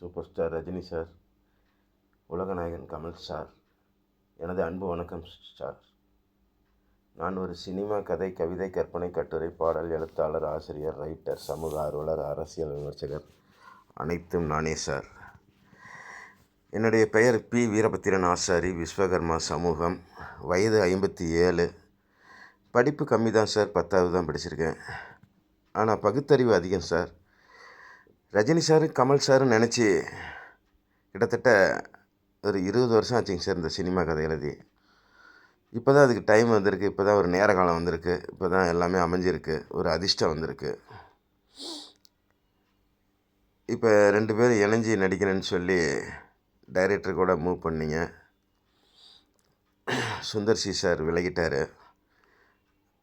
Super star Rajini sir, உலகநாயகன் Kamal sir, எனது அன்பு வணக்கம் சார். நான் ஒரு சினிமா, கதை, கவிதை, கற்பனை, கட்டுரை, பாடல் எழுத்தாளர், ஆசிரியர், ரைட்டர், சமூக ஆர்வலர், அரசியல் விமர்சகர், அனைத்தும் நானே சார். என்னுடைய பெயர் பி. வீரபத்திரன் ஆசாரி, விஸ்வகர்மா சமூகம், வயது 57. படிப்பு கம்மி தான் சார், 10வது தான் படிச்சிருக்கேன். ஆனால் பகுத்தறிவு அதிகம் சார். ரஜினி சார், கமல் சார்னு நினச்சி கிட்டத்தட்ட ஒரு 20 வருஷம் ஆச்சுங்க சார் இந்த சினிமா கதை எழுதி. இப்போ தான் அதுக்கு டைம் வந்திருக்கு, இப்போ தான் ஒரு நேர காலம் வந்திருக்கு, இப்போ தான் எல்லாமே அமைஞ்சிருக்கு, ஒரு அதிர்ஷ்டம் வந்திருக்கு. இப்போ 2 பேரும் இணைஞ்சி நடிக்கிறேன்னு சொல்லி டைரக்டர் கூட மூவ் பண்ணிங்க. சுந்தர் சி சார் விலகிட்டார்.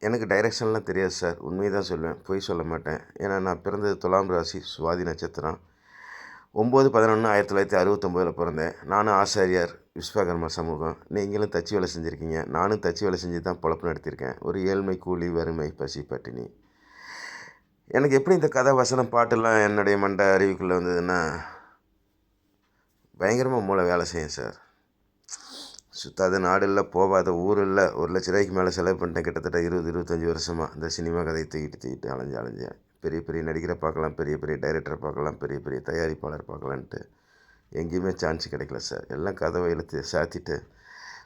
எனக்கு டைரெக்ஷன்லாம் தெரியாது சார், உண்மையை தான் சொல்லுவேன், பொய் சொல்ல மாட்டேன். ஏன்னா நான் பிறந்தது துலாம் ராசி, சுவாதி நட்சத்திரம். 9/11/1969 பிறந்தேன். நானும் ஆசாரியார், விஸ்வகர்மா சமூகம். நீங்களும் தச்சு வேலை செஞ்சுருக்கீங்க, நானும் தச்சு வேலை செஞ்சு தான் பொழப்பு நடத்தியிருக்கேன். ஒரு ஏழ்மை, கூலி, வறுமை, பசி, பட்டினி. எனக்கு எப்படி இந்த கதை, வசனம், பாட்டெல்லாம் என்னுடைய மண்டை அறிவுக்குள்ளே வந்ததுன்னா, பயங்கரமாக மூளை வேலை செய்யும் சார். சுத்தாத நாடு இல்லை, போகாத ஊர் இல்லை. 1,00,000 ரூபாய்க்கு மேலே செலவு பண்ணிட்டேன். கிட்டத்தட்ட 20-25 வருஷமாக இந்த சினிமா கதையை தூக்கிட்டு அலைஞ்சேன். பெரிய பெரிய நடிகரை பார்க்கலாம், பெரிய பெரிய டைரக்டரை பார்க்கலாம், பெரிய பெரிய தயாரிப்பாளர் பார்க்கலான்ட்டு எங்கேயுமே சான்ஸ் கிடைக்கல சார். எல்லாம் கதவை இழுத்து சாத்திட்டு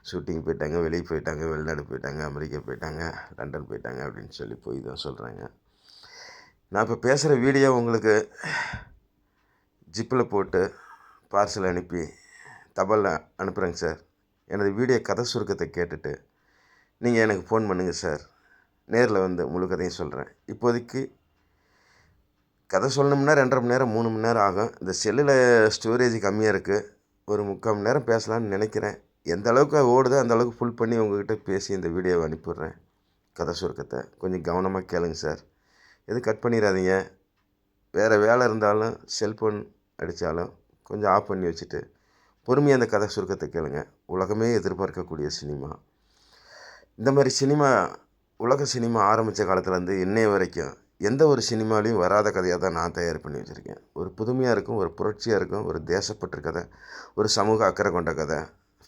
ஷூட்டிங் போயிட்டாங்க, வெளியே போயிட்டாங்க, வெளிநாடு போயிட்டாங்க, அமெரிக்கா போயிட்டாங்க, லண்டன் போயிட்டாங்க அப்படின்னு சொல்லி போய் தான் சொல்கிறாங்க. நான் இப்போ பேசுகிற வீடியோ உங்களுக்கு ஜிப்பில் போட்டு பார்சல் அனுப்பி தபாலில் அனுப்புகிறேங்க சார். எனது வீடியோ கதை சுருக்கத்தை கேட்டுட்டு நீங்கள் எனக்கு ஃபோன் பண்ணுங்கள் சார். நேரில் வந்து முழு கதையும் சொல்கிறேன். இப்போதைக்கு கதை சொல்லணும்னா 2.5 மணி நேரம் 3 மணி நேரம் ஆகும். இந்த செல்லில் ஸ்டோரேஜ் கம்மியாக இருக்குது. ஒரு 3/4 மணி நேரம் பேசலான்னு நினைக்கிறேன். எந்த அளவுக்கு ஓடுதோ அந்த அளவுக்கு ஃபுல் பண்ணி உங்கள்கிட்ட பேசி இந்த வீடியோவை அனுப்பிடுறேன். கதை சுருக்கத்தை கொஞ்சம் கவனமாக கேளுங்க சார். எதுவும் கட் பண்ணிடாதீங்க. வேறு வேலை இருந்தாலும் செல்ஃபோன் அடித்தாலும் கொஞ்சம் ஆஃப் பண்ணி வச்சுட்டு பொறுமையாக அந்த கதை சுருக்கத்தை கேளுங்க. உலகமே எதிர்பார்க்கக்கூடிய சினிமா. இந்த மாதிரி சினிமா, உலக சினிமா ஆரம்பித்த காலத்துலேருந்து இன்னைய வரைக்கும் எந்த ஒரு சினிமாலையும் வராத கதையாக தான் நான் தயார் பண்ணி வச்சுருக்கேன். ஒரு புதுமையாக இருக்கும், ஒரு புரட்சியாக இருக்கும், ஒரு தேசப்பற்று கதை, ஒரு சமூக அக்கறை கொண்ட கதை,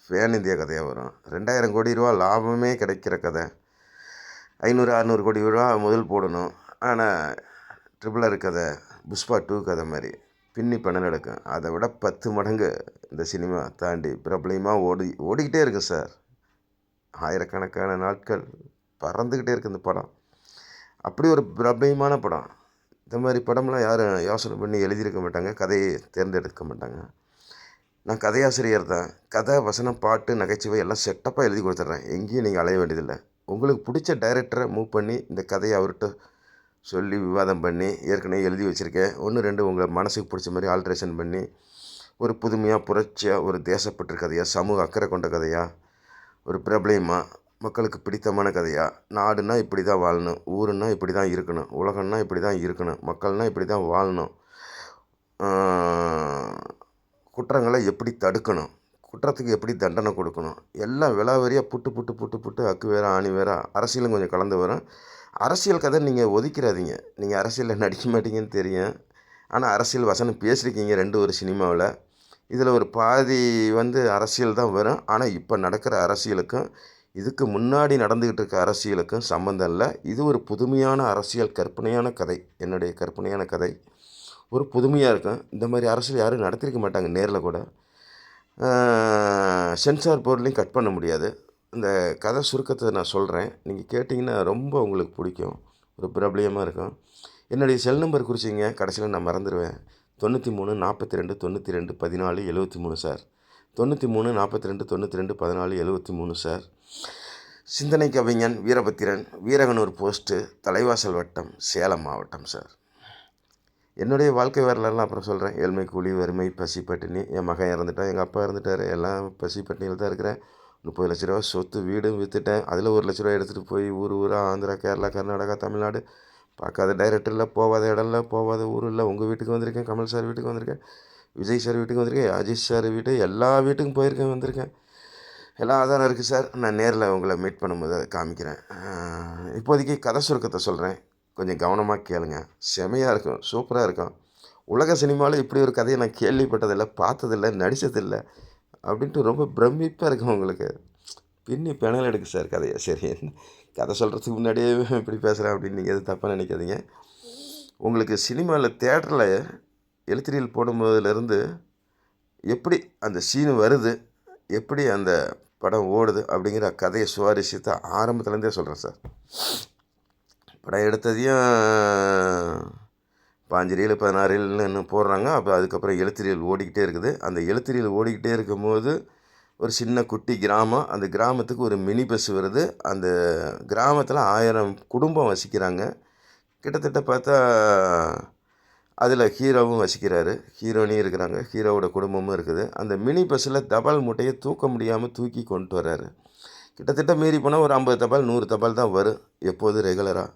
பேன் இந்தியா கதையாக வரும். 2000 கோடி ரூபா லாபமே கிடைக்கிற கதை. 500-600 கோடி ரூபா முதல் போடணும். ஆனால் ட்ரிபிளர் கதை, புஷ்பா 2 கதை மாதிரி பின்னி பணம் நடக்கும். அதை விட 10 மடங்கு இந்த சினிமா தாண்டி பிரபலமாக ஓடிக்கிட்டே இருக்குது சார். ஆயிரக்கணக்கான நாட்கள் பறந்துக்கிட்டே இருக்குது இந்த படம். அப்படி ஒரு பிரபலமான படம். இந்த மாதிரி படம்லாம் யாரும் யோசனை பண்ணி எழுதியிருக்க மாட்டாங்க, கதையை தேர்ந்தெடுக்க மாட்டாங்க. நான் கதையாசிரியர் தான். கதை, வசனம், பாட்டு, நகைச்சுவை எல்லாம் செட்டப்பாக எழுதி கொடுத்துட்றேன். எங்கேயும் நீங்கள் அலைய வேண்டியதில்லை. உங்களுக்கு பிடிச்ச டைரக்டரை மூவ் பண்ணி இந்த கதையை அவர்கிட்ட சொல்லி விவாதம் பண்ணி ஏற்கனவே எழுதி வச்சுருக்கேன். 1-2 உங்களை மனசுக்கு பிடிச்ச மாதிரி ஆல்ட்ரேஷன் பண்ணி ஒரு புதுமையாக, புரட்சியாக, ஒரு தேசப்பற்று கதையாக, சமூக அக்கறை கொண்ட கதையாக, ஒரு பிரபலமாக, மக்களுக்கு பிடித்தமான கதையாக, நாடுனா இப்படி தான் வாழணும், ஊருன்னா இப்படி தான் இருக்கணும், உலகம்னா இப்படி தான் இருக்கணும், மக்கள்னால் இப்படி தான் வாழணும், குற்றங்களை எப்படி தடுக்கணும், குற்றத்துக்கு எப்படி தண்டனை கொடுக்கணும், எல்லாம் விலாவரியாக புட்டு அக்கு வேற ஆணி வேற, அரசியலும் கொஞ்சம் கலந்து வரும். அரசியல் கதை நீங்கள் ஒதுக்கிறாதீங்க. நீங்கள் அரசியலில் நடிக்க மாட்டீங்கன்னு தெரியும். ஆனால் அரசியல் வசனம் பேசியிருக்கீங்க 2 ஒரு சினிமாவில். இதில் ஒரு பாதி அரசியல் தான் வரும். ஆனால் இப்போ நடக்கிற அரசியலுக்கும் இதுக்கு முன்னாடி நடந்துக்கிட்டு இருக்க அரசியலுக்கும் சம்மந்தம் இல்லை. இது ஒரு புதுமையான அரசியல் கற்பனையான கதை. என்னுடைய கற்பனையான கதை ஒரு புதுமையாக இருக்கும். இந்த மாதிரி அரசியல் யாரும் நடத்திருக்க மாட்டாங்க. நேரில் கூட சென்சார் போர்ட்லேயும் கட் பண்ண முடியாது. இந்த கதை சுருக்கத்தை நான் சொல்கிறேன். நீங்கள் கேட்டிங்கன்னா ரொம்ப உங்களுக்கு பிடிக்கும். ஒரு பிரபலியமாக இருக்கும். என்னுடைய செல் நம்பர் குறிச்சிங்க, கடைசியில் நான் மறந்துடுவேன். 93 42 92 14 73 சார். 93 42 92 14 73 சார். சிந்தனை கவிஞன் வீரபத்திரன், வீரகனூர் போஸ்ட்டு, தலைவாசல் வட்டம், சேலம் மாவட்டம் சார். என்னுடைய வாழ்க்கை வரலாறுலாம் அப்புறம் சொல்கிறேன். ஏழ்மை, கூலி, வறுமை, பசி, பட்டினி. என் மகன் இறந்துட்டான், எங்கள் அப்பா இறந்துட்டார், எல்லாம் பசி பட்டினியில் தான் இருக்கிறேன். 30 லட்ச ரூபா சொத்து, வீடும் விற்றுட்டேன். அதில் 1 லட்ச ரூபா எடுத்துகிட்டு போய் ஊராக ஆந்திரா, கேரளா, கர்நாடகா, தமிழ்நாடு, பார்க்காத டைரக்டர் இல்லை, போகாத இடம் இல்லை, போகாத ஊர் இல்லை. உங்கள் வீட்டுக்கு வந்திருக்கேன், கமல் சார் வீட்டுக்கு வந்திருக்கேன், விஜய் சார் வீட்டுக்கு வந்திருக்கேன், அஜித் சார் வீட்டு, எல்லா வீட்டுக்கும் போயிருக்கேன், வந்திருக்கேன். எல்லாம் ஆதாரம் இருக்குது சார். நான் நேரில் உங்களை மீட் பண்ணும்போது அதை காமிக்கிறேன். இப்போதைக்கு கதை சுருக்கத்தை சொல்கிறேன், கொஞ்சம் கவனமாக கேளுங்க. செமையாக இருக்கும், சூப்பராக இருக்கும். உலக சினிமாவில் இப்படி ஒரு கதையை நான் கேள்விப்பட்டதில்லை, பார்த்ததில்ல, நடித்ததில்ல அப்படின்ட்டு ரொம்ப பிரமிப்பாக இருக்கும் உங்களுக்கு. பின்னி பெணல் எடுக்கு சார் கதையை. சரி, கதை சொல்கிறதுக்கு முன்னாடியே இப்படி பேசுகிறேன் அப்படின்னு நீங்கள் எதுவும் தப்பாக நினைக்காதீங்க. உங்களுக்கு சினிமாவில் தியேட்டரில் எழுத்திரியல் போடும்போதுலேருந்து எப்படி அந்த சீனு வருது, எப்படி அந்த படம் ஓடுது அப்படிங்கிற கதையை சுவாரஸ்யத்தை ஆரம்பத்துலேருந்தே சொல்கிறேன் சார். படம் எடுத்ததையும் 5 ரீல் 16 ரீல்னு போடுறாங்க. அப்போ அதுக்கப்புறம் எழுத்திரியல் ஓடிக்கிட்டே இருக்குது. அந்த எழுத்திரியல் ஓடிக்கிட்டே இருக்கும்போது ஒரு சின்ன குட்டி கிராமம், அந்த கிராமத்துக்கு ஒரு மினி பஸ் வருது. அந்த கிராமத்தில் 1000 குடும்பம் வசிக்கிறாங்க. கிட்டத்தட்ட பார்த்தா அதில் ஹீரோவும் வசிக்கிறாரு, ஹீரோயினியும் இருக்கிறாங்க, ஹீரோவோட குடும்பமும் இருக்குது. அந்த மினி பஸ்ஸில் தபால் மூட்டையை தூக்க முடியாமல் தூக்கி கொண்டு வர்றாரு. கிட்டத்தட்ட மீறி போனால் ஒரு 50 தபால் 100 தபால் தான் வரும் எப்போதும் ரெகுலராக.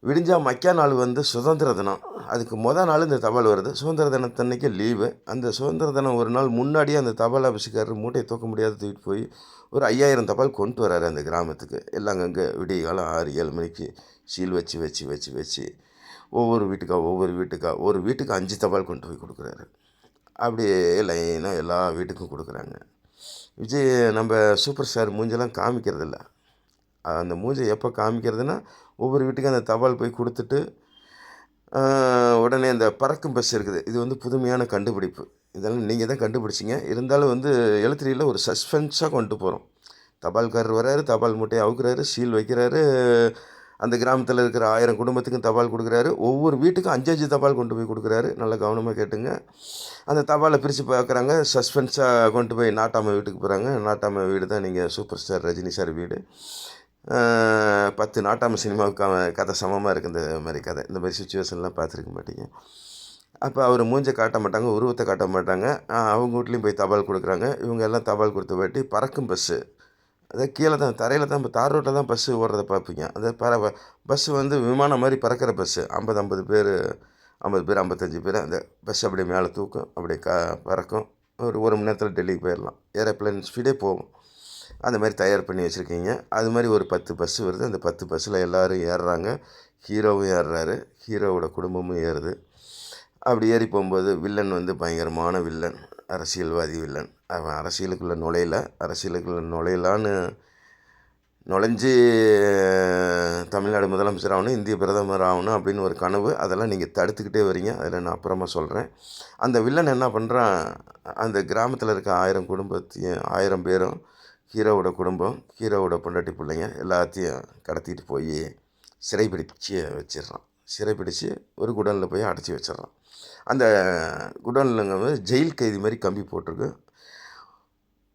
விடிஞ்சால் மக்கா நாள் வந்து சுதந்திர தினம். அதுக்கு நாள் இந்த தபால் வருது. சுதந்திர தினத்தன்னைக்கு லீவு. அந்த சுதந்திர தினம் ஒரு நாள் முன்னாடியே அந்த தபால் ஆஃபீஸுக்காரர் மூட்டையை தூக்க முடியாத தூக்கிட்டு போய் ஒரு 5000 தபால் கொண்டு வராரு அந்த கிராமத்துக்கு. எல்லாம் அங்கங்கே விடிய காலம் 6 7 மணிக்கு சீல் வச்சு வச்சு வச்சு வச்சு ஒவ்வொரு வீட்டுக்கா ஒரு வீட்டுக்கு 5 தபால் கொண்டு போய் கொடுக்குறாரு. அப்படியே லைனாக எல்லா வீட்டுக்கும் கொடுக்குறாங்க. விஜய் நம்ம சூப்பர் ஸ்டார் மூஞ்செல்லாம் காமிக்கிறதில்ல. அந்த மூஞ்சை எப்போ காமிக்கிறதுனா ஒவ்வொரு வீட்டுக்கும் அந்த தபால் போய் கொடுத்துட்டு உடனே அந்த பறக்கும் பஸ் இருக்குது. இது வந்து புதுமையான கண்டுபிடிப்பு. இதெல்லாம் நீங்கள் தான் கண்டுபிடிச்சிங்க. இருந்தாலும் வந்து எழுத்திரியில் ஒரு சஸ்பென்ஸாக கொண்டு போகிறோம். தபால்காரர் வர்றாரு, தபால் மூட்டையை அவுக்குறாரு, சீல் வைக்கிறாரு. அந்த கிராமத்தில் இருக்கிற 1000 குடும்பத்துக்கும் தபால் கொடுக்குறாரு. ஒவ்வொரு வீட்டுக்கும் 5 5 தபால் கொண்டு போய் கொடுக்குறாரு. நல்லா கவனமாக கேட்டுங்க. அந்த தபாலை பிரித்து பார்க்குறாங்க. சஸ்பென்ஸாக கொண்டு போய் நாட்டாமை வீட்டுக்கு போகிறாங்க. நாட்டாமை வீடு தான் நீங்கள் சூப்பர் ஸ்டார் ரஜினி சார் வீடு. 10 நாட்டாமை சினிமாவுக்கு கதை சமமாக இருக்குது. இந்த மாதிரி கதை, இந்த மாதிரி சுச்சுவேஷன்லாம் பார்த்துருக்க மாட்டீங்க. அப்போ அவர் மூஞ்சை காட்ட மாட்டாங்க, உருவத்தை காட்ட மாட்டாங்க. அவங்க வீட்லேயும் போய் தபால் கொடுக்குறாங்க. இவங்க எல்லாம் தபால் கொடுத்த வாட்டி பறக்கும் பஸ்ஸு, அதாவது கீழே தான் தரையில் தான், இப்போ தார் ரோட்டில் தான் பஸ்ஸு ஓடுறத பார்ப்பீங்க. அந்த பஸ்ஸு வந்து விமானம் மாதிரி பறக்கிற பஸ்ஸு. 50 பேர் 55 பேர் அந்த பஸ் அப்படியே மேலே தூக்கும், அப்படியே பறக்கும். ஒரு மணி நேரத்தில் டெல்லிக்கு போயிடலாம். ஏரோப்ளேன் ஸ்பீடே போகும். அந்த மாதிரி தயார் பண்ணி வச்சுருக்கீங்க. அது மாதிரி ஒரு 10 பஸ்ஸு வருது. அந்த 10 பஸ்ஸில் எல்லோரும் ஏறுறாங்க. ஹீரோவும் ஏறுறாரு, ஹீரோவோட குடும்பமும் ஏறுது. அப்படி ஏறி போகும்போது வில்லன் வந்து பயங்கரமான வில்லன், அரசியல்வாதி வில்லன். அவன் அரசியலுக்குள்ளே நுழையலான்னு நுழைஞ்சி தமிழ்நாடு முதலமைச்சர் ஆகணும், இந்திய பிரதமர் ஆகணும் அப்படின்னு ஒரு கனவு. அதெல்லாம் நீங்கள் தடுத்துக்கிட்டே வரீங்க. அதில் நான் அப்புறமா சொல்கிறேன். அந்த வில்லன் என்ன பண்ணுறான், அந்த கிராமத்தில் இருக்க 1000 குடும்பத்தையும் 1000 பேரும், ஹீரோவோட குடும்பம், ஹீரோவோட பொண்டாட்டி பிள்ளைங்க எல்லாத்தையும் கடத்திட்டு போய் சிறைப்பிடிச்சு வச்சிடுறான். சிறைப்பிடிச்சு ஒரு குடோனில் போய் அடைச்சி வச்சிட்றான். அந்த குடோனில் வந்து ஜெயில் கைதி மாதிரி கம்பி போட்டிருக்கு.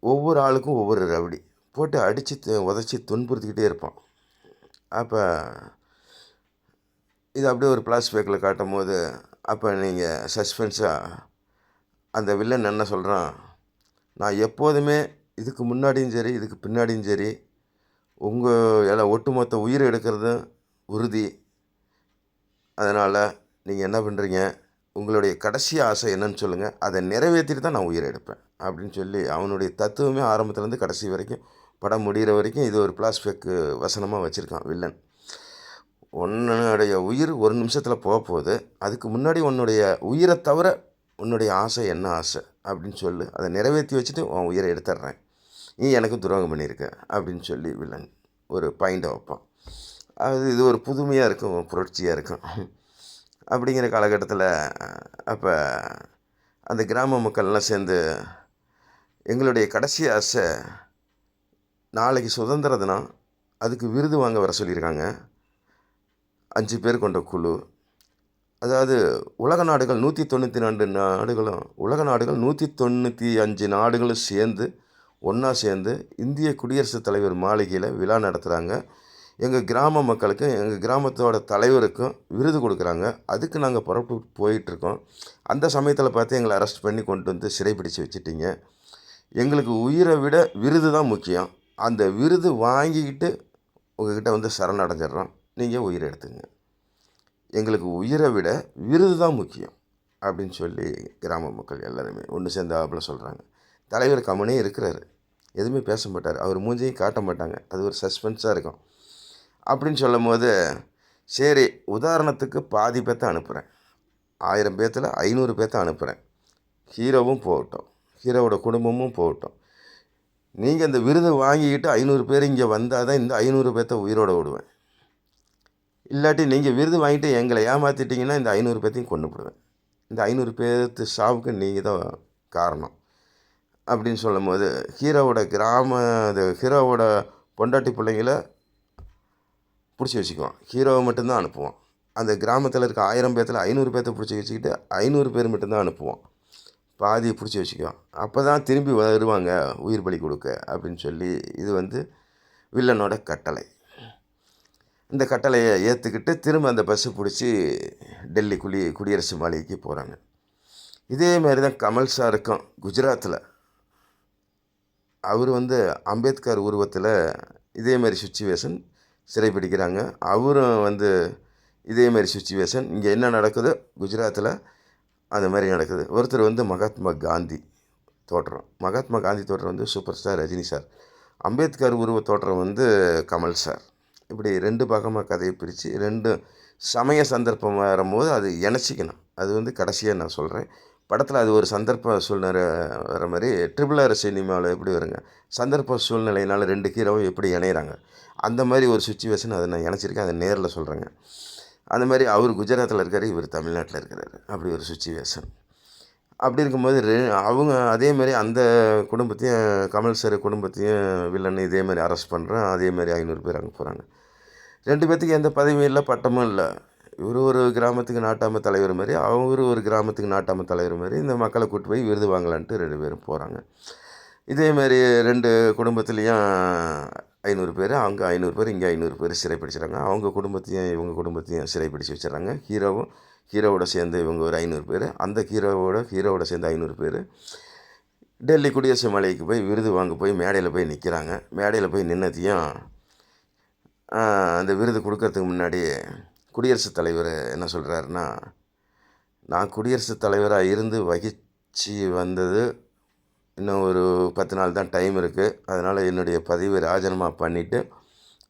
ஒவ்வொரு ஆளுக்கும் ஒவ்வொரு ரவுடி போட்டு அடித்து உதச்சி துன்புறுத்திக்கிட்டே இருப்பான். அப்போ இது அப்படியே ஒரு ஃப்ளாஷ்பேக்கில் காட்டும் போது, அப்போ நீங்கள் சஸ்பென்ஸாக அந்த வில்லன் என்ன சொல்கிறான், நான் எப்போதுமே இதுக்கு முன்னாடியும் சரி இதுக்கு பின்னாடியும் சரி உங்கள் எல்லாம் ஒட்டுமொத்த உயிர் எடுக்கிறதும் உறுதி. அதனால் நீங்கள் என்ன பண்ணுறீங்க, உங்களுடைய கடைசி ஆசை என்னன்னு சொல்லுங்கள், அதை நிறைவேற்றிட்டு தான் நான் உயிரை எடுப்பேன் அப்படின்னு சொல்லி அவனுடைய தத்துவமே ஆரம்பத்துலேருந்து கடைசி வரைக்கும், படம் முடிகிற வரைக்கும் இது ஒரு ஃப்ளாஷ்பேக்கு வசனமாக வச்சுருக்கான் வில்லன். உன்னுடைய உயிர் ஒரு நிமிஷத்தில் போகுது, அதுக்கு முன்னாடி உன்னுடைய உயிரை தவிர உன்னுடைய ஆசை என்ன ஆசை அப்படின்னு சொல்லு, அதை நிறைவேற்றி வச்சுட்டு உன் உயிரை எடுத்துட்றேன், நீ எனக்கு துரோகம் பண்ணியிருக்க அப்படின்னு சொல்லி வில்லன் ஒரு பாயிண்டை வைப்பான். இது ஒரு புதுமையாக இருக்கும், புரட்சியாக இருக்கும். அப்படிங்கிற காலகட்டத்தில் அப்போ அந்த கிராம மக்கள்லாம் சேர்ந்து, எங்களுடைய கடைசி ஆசை நாளைக்கு சுதந்திர தினம், அதுக்கு விருது வாங்க வர சொல்லியிருக்காங்க. 5 பேர் கொண்ட குழு. அதாவது உலக நாடுகள் 192 நாடுகளும், உலக நாடுகள் 195 நாடுகளும் சேர்ந்து ஒன்றா சேர்ந்து இந்திய குடியரசுத் தலைவர் மாளிகையில் விழா நடத்துகிறாங்க. எங்கள் கிராம மக்களுக்கு, எங்கள் கிராமத்தோட தலைவருக்கும் விருது கொடுக்குறாங்க. அதுக்கு நாங்கள் புறப்பட்டு போயிட்டுருக்கோம். அந்த சமயத்தில் பார்த்து எங்களை அரெஸ்ட் பண்ணி கொண்டு வந்து சிறைப்பிடிச்சு வச்சுட்டிங்க. எங்களுக்கு உயிரை விட விருது தான் முக்கியம். அந்த விருது வாங்கிக்கிட்டு உங்கள்கிட்ட வந்து சரணடைஞ்சிட்றோம், நீங்கள் உயிரை எடுத்துங்க. எங்களுக்கு உயிரை விட விருது தான் முக்கியம் அப்படின்னு சொல்லி கிராம மக்கள் எல்லாருமே ஒன்று சேர்ந்தாப்புல சொல்கிறாங்க. தலைவர் கம்முனே இருக்கிறாரு, எதுவுமே பேச மாட்டார், அவர் மூஞ்சியும் காட்ட மாட்டாங்க. அது ஒரு சஸ்பென்ஸாக இருக்கும். அப்படின்னு சொல்லும் போது, சரி உதாரணத்துக்கு பாதி பேர்த்த அனுப்புகிறேன், 1000 பேர்த்தில் 500 பேர்த்த அனுப்புகிறேன். ஹீரோவும் போகட்டும், ஹீரோவோட குடும்பமும் போகட்டும். நீங்கள் இந்த விருதை வாங்கிக்கிட்டு 500 பேர் இங்கே வந்தால் தான் இந்த 500 பேர்த்த உயிரோட விடுவேன். இல்லாட்டி நீங்கள் விருது வாங்கிட்டு எங்களை ஏமாற்றிட்டிங்கன்னா இந்த 500 பேர்த்தையும் கொன்னுப்புடுவேன். இந்த 500 பேர்த்து சாவுக்கு நீங்கள் தான் காரணம் அப்படின்னு சொல்லும்போது, ஹீரோவோட பொண்டாட்டி பிள்ளைங்கள பிடிச்சி வச்சுக்குவான். ஹீரோவை மட்டும்தான் அனுப்புவான். அந்த கிராமத்தில் இருக்க 1000 பேர்த்தில் 500 பேர்த்த பிடிச்சி வச்சுக்கிட்டு 500 பேர் மட்டும்தான் அனுப்புவான். பாதியை பிடிச்சி வச்சுக்குவான். அப்போ தான் திரும்பி வருவாங்க உயிர் பலி கொடுக்க அப்படின்னு சொல்லி, இது வில்லனோட கட்டளை. இந்த கட்டளையை ஏற்றுக்கிட்டு திரும்ப அந்த பஸ்ஸை பிடிச்சி டெல்லி குடியரசு மாளிகைக்கு போகிறாங்க. இதே மாதிரி தான் கமல் சாருக்கும் குஜராத்தில் அவர் அம்பேத்கர் உருவத்தில் இதே மாதிரி சுச்சுவேஷன் சிறைப்பிடிக்கிறாங்க. அவரும் இதே மாதிரி சுச்சுவேஷன் இங்கே என்ன நடக்குதோ குஜராத்தில் அந்த மாதிரி நடக்குது. ஒருத்தர் மகாத்மா காந்தி தோற்றம் super star Rajini sir. Ambedkar உருவ தோற்றம் கமல் சார். இப்படி 2 பாகமாக கதையை பிரித்து 2 சமய சந்தர்ப்பம் வரும்போது அது இணைச்சிக்கணும். அது கடைசியாக நான் சொல்கிறேன். படத்தில் அது ஒரு சந்தர்ப்ப சூழ்நிலை வர மாதிரி RRR சினிமாவில் எப்படி வருங்க, சந்தர்ப்ப சூழ்நிலையினால் 2 ஹீரோவும் எப்படி இணையிறாங்க, அந்த மாதிரி ஒரு சுச்சுவேஷன் அதை நான் இணைச்சிருக்கேன். அதை நேரில் சொல்கிறேங்க. அந்த மாதிரி அவர் குஜராத்தில் இருக்கார், இவர் தமிழ்நாட்டில் இருக்கிறாரு. அப்படி ஒரு சுச்சுவேஷன். அப்படி இருக்கும்போது அவங்க அதே மாதிரி அந்த குடும்பத்தையும் கமல் சார் குடும்பத்தையும் வில்லன் இதே மாதிரி அரெஸ்ட் பண்ணுறோம். அதே மாதிரி 500 பேர் அங்கே போகிறாங்க. 2 பேர்த்துக்கு எந்த பதவியும் இல்லை, பட்டமும் இல்லை. இவர் ஒரு கிராமத்துக்கு நாட்டாமை தலைவர் மாதிரி, அவர் ஒரு கிராமத்துக்கு நாட்டாமை தலைவர் மாதிரி இந்த மக்களை கூட்டு போய் விருது வாங்கலான்ட்டு 2 பேரும் போகிறாங்க. இதேமாரி 2 குடும்பத்துலேயும் 500 பேர், அங்கே 500 பேர், இங்கே 500 பேர் சிறைப்பிடிச்சிடறாங்க. அவங்க குடும்பத்தையும் இவங்க குடும்பத்தையும் சிறைப்பிடிச்சு வச்சிடறாங்க. ஹீரோவோட சேர்ந்து இவங்க ஒரு 500 பேர், அந்த ஹீரோவோட சேர்ந்து 500 பேர் டெல்லி குடியரசு மாளிகைக்கு போய் விருது வாங்க போய் மேடையில் போய் நிற்கிறாங்க. மேடையில் போய் நின்னதையும் அந்த விருது கொடுக்கறதுக்கு முன்னாடி குடியரசுத் தலைவர் என்ன சொல்கிறாருன்னா, நான் குடியரசுத் தலைவராக இருந்து வகித்து வந்தது இன்னும் ஒரு 10 நாள் தான் டைம் இருக்குது. அதனால் என்னுடைய பதவியை ராஜினாமா பண்ணிவிட்டு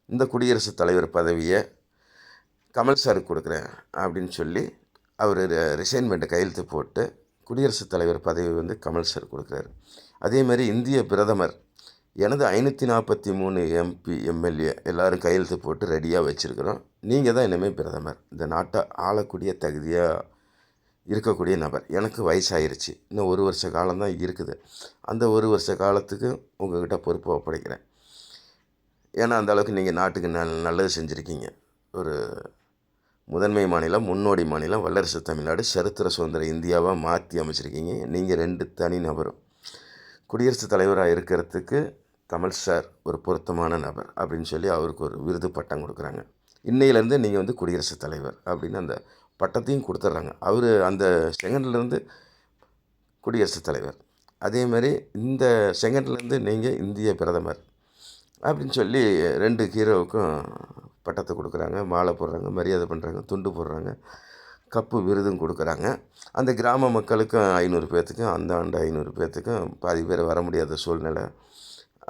இந்த குடியரசுத் தலைவர் பதவியை கமல் சாருக்கு கொடுக்குறேன் அப்படின்னு சொல்லி அவர் ரிசைன்மெண்ட்டை கையெழுத்து போட்டு குடியரசுத் தலைவர் பதவி கமல் சார் கொடுக்குறாரு. அதே மாதிரி இந்திய பிரதமர் எனது 543 MP MLA எல்லோரும் கையெழுத்து போட்டு ரெடியாக வச்சுருக்கிறோம். நீங்கள் தான் இனிமேல் பிரதமர், இந்த நாட்டை ஆளக்கூடிய தகுதியாக இருக்கக்கூடிய நபர். எனக்கு வயசாயிருச்சு, இன்னும் 1 வருஷ காலம்தான் இருக்குது. அந்த 1 வருஷ காலத்துக்கு உங்கள்கிட்ட பொறுப்பை ஒப்படைக்கிறேன். ஏன்னா அந்தளவுக்கு நீங்கள் நாட்டுக்கு நல்லது செஞ்சுருக்கீங்க. ஒரு முதன்மை மாநிலம், முன்னோடி மாநிலம், வல்லரசு தமிழ்நாடு, சரித்திர சுதந்திர இந்தியாவாக மாற்றி அமைச்சிருக்கீங்க. நீங்கள் 2 தனி நபரும் குடியரசுத் தலைவராக இருக்கிறதுக்கு கமல் சார் ஒரு பொருத்தமான நபர் அப்படின்னு சொல்லி அவருக்கு ஒரு விருது பட்டம் கொடுக்குறாங்க. இன்னையிலேருந்து நீங்கள் குடியரசுத் தலைவர் அப்படின்னு அந்த பட்டத்தையும் கொடுத்துட்றாங்க. அவர் அந்த செகண்ட்லேருந்து குடியரசுத் தலைவர், அதே மாதிரி இந்த செகண்ட்லேருந்து நீங்கள் இந்திய பிரதமர் அப்படின்னு சொல்லி 2 ஹீரோவுக்கும் பட்டத்தை கொடுக்குறாங்க. மாலை போடுறாங்க, மரியாதை பண்ணுறாங்க, துண்டு போடுறாங்க, கப்பு விருதும் கொடுக்குறாங்க. அந்த கிராம மக்களுக்கும் 500 பேர்த்துக்கும், அந்த ஆண்டு 500 பேர்த்துக்கும் பாதி பேர் வர முடியாத சூழ்நிலை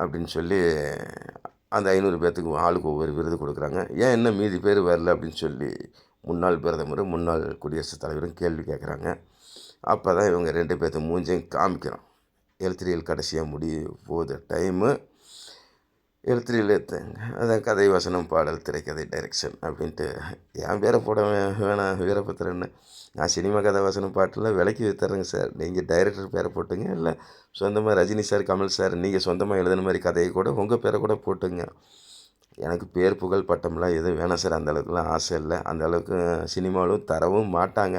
அப்படின்னு சொல்லி அந்த 500 பேர்த்துக்கு ஆளுக்கு ஒவ்வொரு விருது கொடுக்குறாங்க. ஏன் இன்னும் மீதி பேர் வரல அப்படின்னு சொல்லி முன்னாள் பிரதமரும் முன்னாள் குடியரசுத் தலைவரும் கேள்வி கேட்குறாங்க. அப்போ தான் இவங்க 2 பேர்த்து மூஞ்சையும் காமிக்கிறோம். எழுத்திரியல் கடைசியாக முடிய போகுது டைமு. எழுத்திரியல் அதான் கதை, வசனம், பாடல், திரைக்கதை, டைரக்ஷன் அப்படின்ட்டு என் பேரை போட வேணாம் வீரபத்திரன்னு. நான் சினிமா கதை, வசனம், பாட்டெலாம் விலைக்கு விற்றுறேங்க சார். நீங்கள் டைரக்டர் பேரை போட்டுங்க, இல்லை சொந்தமாக ரஜினி சார், கமல் சார் நீங்கள் சொந்தமாக எழுதுன மாதிரி கதையை கூட உங்கள் பேரை கூட போட்டுங்க. எனக்கு பேர் புகழ் பட்டம்லாம் எதுவும் வேணாம் சார். அந்தளவுக்குலாம் ஆசை இல்லை. அந்தளவுக்கு சினிமாவிலும் தரவும் மாட்டாங்க,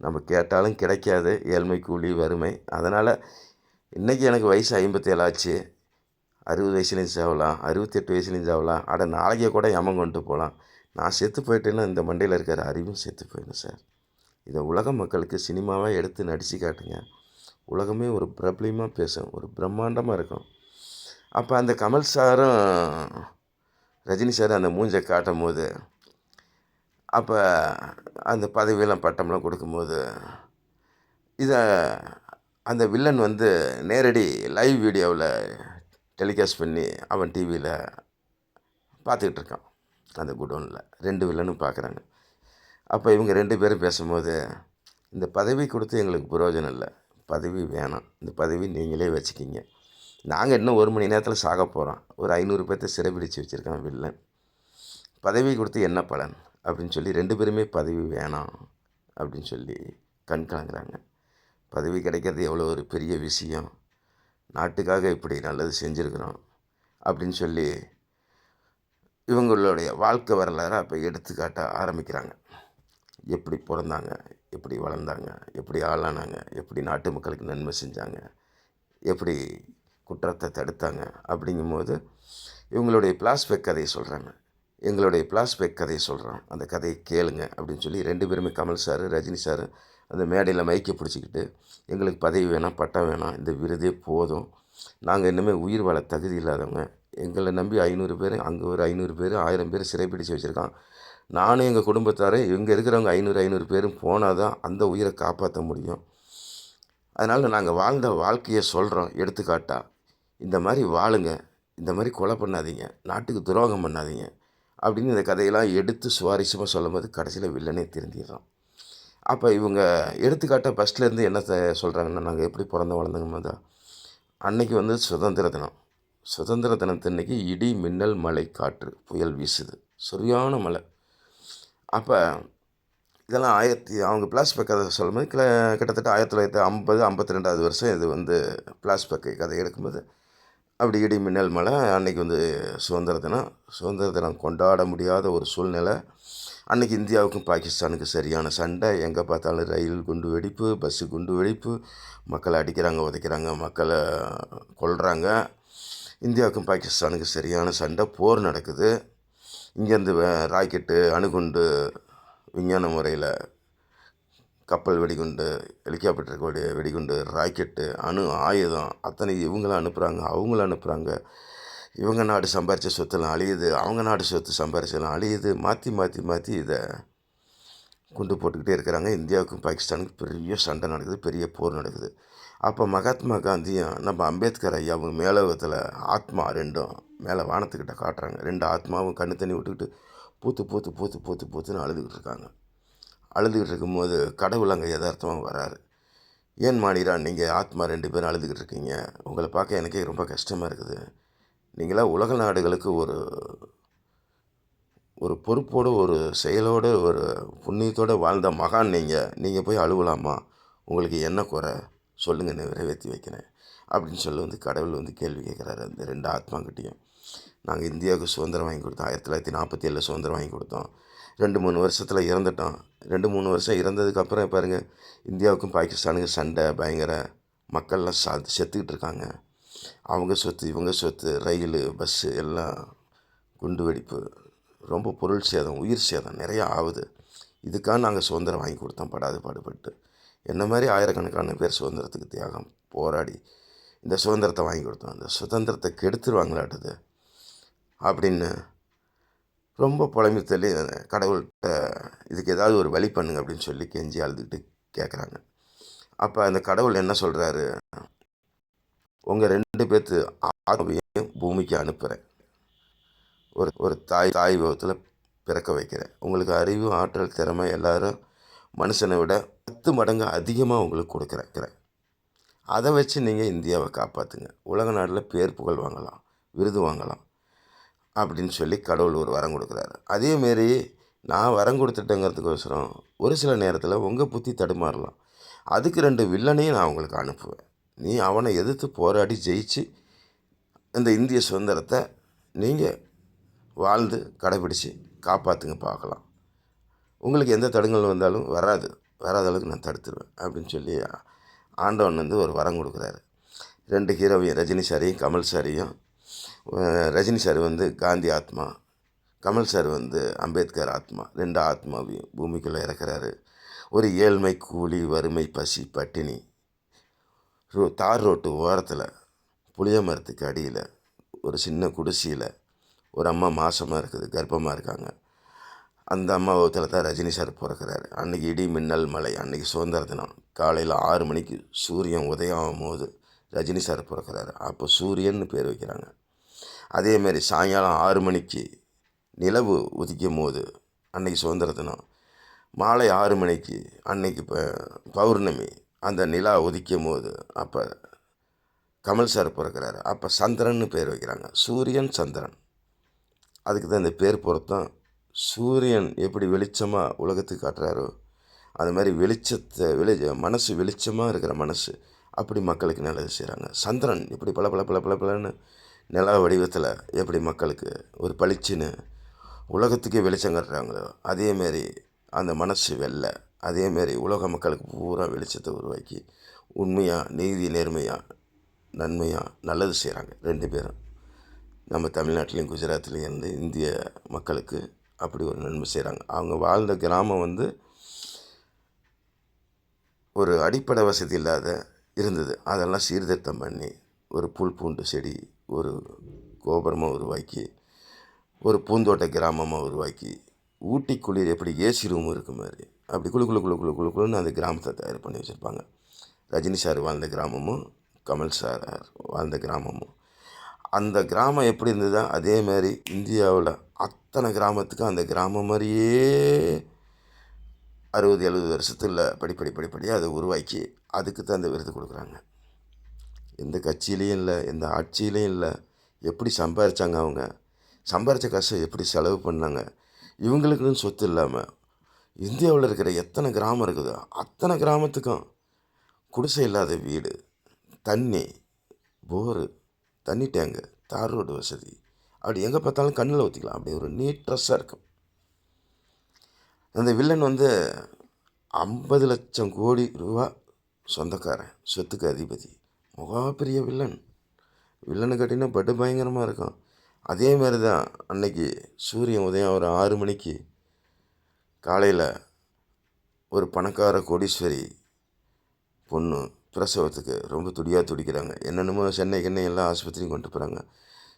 நம்ம கேட்டாலும் கிடைக்காது. ஏழ்மை, கூலி, வறுமை. அதனால் இன்றைக்கி எனக்கு வயசு 57 ஆச்சு. 60 வயசுலேயும் சாகலாம், 68 வயசுலேயும் சாகலாம், அட நாளைக்கே கூட யமன் கொண்டு போகலாம். நான் செத்து போயிட்டேன்னா இந்த மண்டையில் இருக்கிற அறிவும் செத்து போயிடும் சார். இதை உலக மக்களுக்கு சினிமாவாக எடுத்து நடித்து காட்டுங்க. உலகமே ஒரு பிரபலியமாக பேசும், ஒரு பிரம்மாண்டமாக இருக்கும். அப்போ அந்த கமல் சாரும் ரஜினி சாரும் அந்த மூஞ்சை காட்டும் போது, அப்போ அந்த பதவியெல்லாம் பட்டம்லாம் கொடுக்கும்போது, இதை அந்த வில்லன் நேரடி லைவ் வீடியோவில் டெலிகாஸ்ட் பண்ணி அவன் டிவியில் பார்த்துக்கிட்டு இருக்கான். அந்த குடோனில் 2 வில்லனும் பார்க்குறாங்க. அப்போ இவங்க 2 பேரும் பேசும்போது, இந்த பதவி கொடுத்து எங்களுக்கு பிரயோஜனம் இல்லை, பதவி வேணாம், இந்த பதவி நீங்களே வச்சுக்கிங்க. நாங்கள் இன்னும் 1 மணி நேரத்தில் சாக போகிறோம். ஒரு 500 பேர்த்த சிறைபிடிச்சு வச்சுருக்கான் வில்லன். பதவி கொடுத்து என்ன பலன் அப்படின்னு சொல்லி 2 பேருமே பதவி வேணாம் அப்படின்னு சொல்லி கண் கலங்குறாங்க. பதவி கிடைக்கிறது எவ்வளோ ஒரு பெரிய விஷயம், நாட்டுக்காக இப்படி நல்லது செஞ்சுருக்குறோம் அப்படின்னு சொல்லி இவங்களுடைய வாழ்க்கை வரலாறு அப்போ எடுத்துக்காட்ட ஆரம்பிக்கிறாங்க. எப்படி பிறந்தாங்க, எப்படி வளர்ந்தாங்க, எப்படி ஆளானாங்க, எப்படி நாட்டு மக்களுக்கு நன்மை செஞ்சாங்க, எப்படி குற்றத்தை தடுத்தாங்க. அப்படிங்கும்போது இவங்களுடைய ஃப்ளாஷ்பேக் கதையை சொல்கிறாங்க. எங்களுடைய ஃப்ளாஷ்பேக் கதையை சொல்கிறோம், அந்த கதையை கேளுங்க அப்படின்னு சொல்லி 2 பேருமே கமல் சார், ரஜினி சார் அந்த மேடையில் மைக்கை பிடிச்சிக்கிட்டு, எங்களுக்கு பதவி வேணாம், பட்டம் வேணாம், இந்த விருதே போதும், நாங்கள் இன்னுமே உயிர் வாழ தகுதி இல்லாதவங்க, எங்களை நம்பி 500 பேர், அங்கே ஒரு 500 பேர், 1000 பேர் சிறைப்பிடிச்சு வச்சுருக்கான். நானும் எங்கள் குடும்பத்தாரே இங்கே இருக்கிறவங்க 500 பேரும் போனால் தான் அந்த உயிரை காப்பாற்ற முடியும். அதனால் நாங்கள் வாழ்ந்த வாழ்க்கையை சொல்கிறோம் எடுத்துக்காட்டா. இந்த மாதிரி வாழுங்க, இந்த மாதிரி கொலை பண்ணாதீங்க, நாட்டுக்கு துரோகம் பண்ணாதீங்க அப்படின்னு இந்த கதையெல்லாம் எடுத்து சுவாரஸ்யமாக சொல்லும்போது கடைசியில் வில்லனே திருந்திடுறோம். அப்போ இவங்க எடுத்துக்காட்டாக ஃபஸ்ட்லேருந்து என்ன சொல்கிறாங்கன்னா, நாங்கள் எப்படி பிறந்த வளர்ந்தோங்க தான் அன்னைக்கு வந்து சுதந்திர தினம். சுதந்திர தினத்தன்னைக்கு இடி, மின்னல், மழை, காற்று, புயல் வீசுது, சரியான மழை. அப்போ இதெல்லாம் அவங்க ஃப்ளாஷ்பேக் கதை சொல்லும்போது கிட்டத்தட்ட 1950 52வது வருஷம் இது வந்து ஃப்ளாஷ்பேக் கதை எடுக்கும்போது அப்படி இடி, மின்னல், மழை. அன்றைக்கி வந்து சுதந்திர தினம். சுதந்திர தினம் கொண்டாட முடியாத ஒரு சூழ்நிலை. அன்றைக்கி இந்தியாவுக்கும் பாகிஸ்தானுக்கு சரியான சண்டை. எங்கே பார்த்தாலும் ரயில் குண்டு வெடிப்பு, பஸ்ஸு குண்டு வெடிப்பு, மக்களை அடிக்கிறாங்க, உதைக்கிறாங்க, மக்களை கொல்றாங்க. இந்தியாவுக்கும் பாகிஸ்தானுக்கு சரியான சண்டை, போர் நடக்குது. இங்கேருந்து ராக்கெட்டு, அணுகுண்டு, விஞ்ஞான முறையில் கப்பல் வெடிகுண்டு, ஹெலிகாப்டருக்கு வெடிகுண்டு, ராக்கெட்டு, அணு ஆயுதம் அத்தனை இவங்களும் அனுப்புகிறாங்க, அவங்களும் அனுப்புகிறாங்க. இவங்க நாடு சம்பாரித்த சொத்துலாம் அழியுது, அவங்க நாடு சொத்து சம்பாரிச்சலாம் அழியுது. மாற்றி மாற்றி மாற்றி இதை குண்டு போட்டுக்கிட்டே இருக்கிறாங்க. இந்தியாவுக்கும் பாகிஸ்தானுக்கும் பெரிய சண்டை நடக்குது, பெரிய போர் நடக்குது. அப்போ மகாத்மா காந்தியும் நம்ம அம்பேத்கர் ஐயாவும் மேலோகத்தில் ஆத்மா ரெண்டும் மேலே வானத்துக்கிட்ட காட்டுறாங்க. 2 ஆத்மாவும் கண்ணு தண்ணி விட்டுக்கிட்டு பூத்துன்னு அழுதுகிட்டு இருக்காங்க. அழுதுகிட்டு இருக்கும்போது கடவுள் அங்கே யதார்த்தமாக வராரு. ஏன் மானிடா நீங்கள் ஆத்மா 2 பேரும் அழுதுகிட்டு இருக்கீங்க, உங்களை பார்க்க எனக்கே ரொம்ப கஷ்டமாக இருக்குது. நீங்களாம் உலக நாடுகளுக்கு ஒரு பொறுப்போடு, ஒரு செயலோடு, ஒரு புண்ணியத்தோடு வாழ்ந்த மகான் நீங்கள் போய் அழுவலாமா? உங்களுக்கு என்ன குறை சொல்லுங்கள், நிறைவேற்றி வைக்கிறேன் அப்படின்னு சொல்லி வந்து கடவுள் வந்து கேள்வி கேட்குறாரு அந்த 2 ஆத்மாக்கிட்டேயும். நாங்கள் இந்தியாவுக்கு சுதந்திரம் வாங்கி கொடுத்தோம், 1947 சுதந்திரம் வாங்கி கொடுத்தோம். 2-3 வருஷத்தில் இறந்துட்டோம். 2-3 வருஷம் இறந்ததுக்கப்புறம் பாருங்கள், இந்தியாவுக்கும் பாகிஸ்தானுக்கும் சண்டை பயங்கர, மக்கள்லாம் செத்துக்கிட்டு இருக்காங்க. அவங்க சொத்து, இவங்க சொத்து, ரயில், பஸ்ஸு எல்லாம் குண்டு வெடிப்பு, ரொம்ப பொருள் சேதம், உயிர் சேதம் நிறையா ஆகுது. இதுக்காக நாங்கள் சுதந்திரம் வாங்கி கொடுத்தோம் படாது பாடுபட்டு. என்ன மாதிரி ஆயிரக்கணக்கான பேர் சுதந்திரத்துக்கு தியாகம் போராடி இந்த சுதந்திரத்தை வாங்கி கொடுத்தோம். அந்த சுதந்திரத்தை கெடுத்துருவாங்களாட்டுது அப்படின்னு ரொம்ப புலம்பி தள்ளி கடவுள்கிட்ட இதுக்கு ஏதாவது ஒரு வழி பண்ணுங்க அப்படின்னு சொல்லி கெஞ்சி அழுதுகிட்டு கேட்குறாங்க. அப்போ அந்த கடவுள் என்ன சொல்கிறாரு, உங்கள் 2 பேர்த்து ஆத்மாவையும் பூமிக்கு அனுப்புகிறேன், ஒரு தாய் விபத்தில் பிறக்க வைக்கிறேன். உங்களுக்கு அறிவு, ஆற்றல், திறமை எல்லாரும் மனுஷனை விட 10 மடங்கு அதிகமாக உங்களுக்கு கொடுக்குறேன். அதை வச்சு நீங்கள் இந்தியாவை காப்பாற்றுங்க, உலக நாட்டில் பேர் புகழ் வாங்கலாம், விருது வாங்கலாம் அப்படின்னு சொல்லி கடவுள் ஒரு வரம் கொடுக்குறாரு. அதேமாரி நான் வரம் கொடுத்துட்டேங்கிறதுக்கோசரம் ஒரு சில நேரத்தில் உங்கள் புத்தி தடுமாறலாம். அதுக்கு 2 வில்லனையும் நான் உங்களுக்கு அனுப்புவேன். நீ அவனை எதிர்த்து போராடி ஜெயிச்சு இந்த இந்திய சுதந்திரத்தை நீங்கள் வாழ்ந்து கடைபிடிச்சி காப்பாற்றுங்க பார்க்கலாம். உங்களுக்கு எந்த தடங்கள் வந்தாலும் வராத அளவுக்கு நான் தடுத்துருவேன் அப்படின்னு சொல்லி ஆண்டவன் வந்து ஒரு வரம் கொடுக்குறாரு. 2 ஹீரோவையும், ரஜினி சாரையும் கமல் சாரையும். ரஜினி சார் வந்து காந்தி ஆத்மா, கமல் சார் வந்து அம்பேத்கர் ஆத்மா. 2 ஆத்மாவையும் பூமிக்குள்ளே இறக்குறாரு. ஒரு ஏழ்மை, கூலி, வறுமை, பசி, பட்டினி, தார் ரோட்டு ஓரத்தில், புளிய மரத்துக்கு அடியில், ஒரு சின்ன குடிசையில் ஒரு அம்மா மாசமாக இருக்குது, கர்ப்பமாக இருக்காங்க. அந்த அம்மா வகுத்தில் தான் ரஜினி சார் பிறக்கிறாரு. அன்றைக்கி இடி, மின்னல், மழை. அன்றைக்கி சுதந்திர தினம். காலையில் 6 மணிக்கு சூரியன் உதயம் ஆகும்போது ரஜினி சார் பிறக்கிறாரு. அப்போ சூரியன்னு பேர் வைக்கிறாங்க. அதேமாரி சாயங்காலம் 6 மணிக்கு நிலவு உதிக்கும் போது அன்றைக்கி சுதந்திர தினம். மாலை 6 மணிக்கு அன்னைக்கு பௌர்ணமி அந்த நிலா உதிக்கும் போது அப்போ கமல் சார் பிறக்கிறாரு. அப்போ சந்திரன்னு பேர் வைக்கிறாங்க. சூரியன் சந்திரன். அதுக்கு தான் இந்த பேர் பொருத்தம். சூரியன் எப்படி வெளிச்சமாக உலகத்துக்கு காட்டுறாரோ அது மாதிரி மனசு வெளிச்சமாக இருக்கிற மனசு அப்படி மக்களுக்கு நல்லது செய்கிறாங்க. சந்திரன் இப்படி பல பல பல பல பலன்னு நில வடிவத்தில் எப்படி மக்களுக்கு ஒரு பளிச்சுன்னு உலகத்துக்கே வெளிச்சம் காட்டுறாங்களோ அதேமாரி அந்த மனசு வெள்ளை. அதேமாரி உலக மக்களுக்கு பூரா வெளிச்சத்தை உருவாக்கி உண்மையாக நீதி நேர்மையாக நன்மையாக நல்லது செய்கிறாங்க 2 பேரும். நம்ம தமிழ்நாட்டிலையும் குஜராத்லேயும் இருந்து இந்திய மக்களுக்கு அப்படி ஒரு நன்மை செய்கிறாங்க. அவங்க வாழ்ந்த கிராமம் வந்து ஒரு அடிப்படை வசதி இல்லாத இருந்தது. அதெல்லாம் சீர்திருத்தம் பண்ணி ஒரு புல் பூண்டு செடி ஒரு கோபுரமாக உருவாக்கி ஒரு பூந்தோட்ட கிராமமாக உருவாக்கி ஊட்டி குளிர் எப்படி ஏசி ரூம் இருக்கு மாதிரி அப்படி குழு குழு குழு குழு குழு குழுன்னு அந்த கிராமத்தை தயார் பண்ணி வச்சுருப்பாங்க. ரஜினி சார் வாழ்ந்த கிராமமும் கமல் சார் வாழ்ந்த கிராமமும் அந்த கிராமம் எப்படி இருந்ததோ அதே மாதிரி இந்தியாவில் அத்தனை கிராமத்துக்கும் அந்த கிராமம் மாதிரியே 60-70 வருஷத்தில் படிப்படியாக அதை உருவாக்கி அதுக்கு தான் அந்த விருது கொடுக்குறாங்க. எந்த கட்சியிலையும் இல்லை, எந்த ஆட்சியிலையும் இல்லை. எப்படி சம்பாரித்தாங்க, அவங்க சம்பாரித்த காசை எப்படி செலவு பண்ணாங்க. இவங்களுக்குன்னு சொத்து இல்லாமல் இந்தியாவில் இருக்கிற எத்தனை கிராமம் இருக்குதோ அத்தனை கிராமத்துக்கும் குடிசை இல்லாத வீடு, தண்ணி, போரு, தண்ணி டேங்கு, தார் ரோடு வசதி, அப்படி எங்கே பார்த்தாலும் கண்ணில் ஊற்றிக்கலாம். அப்படி ஒரு நீட்ரஸாக இருக்கும். அந்த வில்லன் வந்து 50 லட்சம் கோடி ரூபா சொந்தக்காரன், சொத்துக்கு அதிபதி, பெரிய வில்லன். வில்லனை கட்டினா பட்டு பயங்கரமாக இருக்கும். அதே மாதிரி தான் அன்னைக்கு சூரியன் உதயம் ஒரு 6 மணிக்கு காலையில் ஒரு பணக்கார கோடீஸ்வரி பொண்ணு பிரசவத்துக்கு ரொம்ப துடிக்கிறாங்க. என்னென்னமோ சென்னை எல்லாம் ஆஸ்பத்திரியும் கொண்டு போகிறாங்க.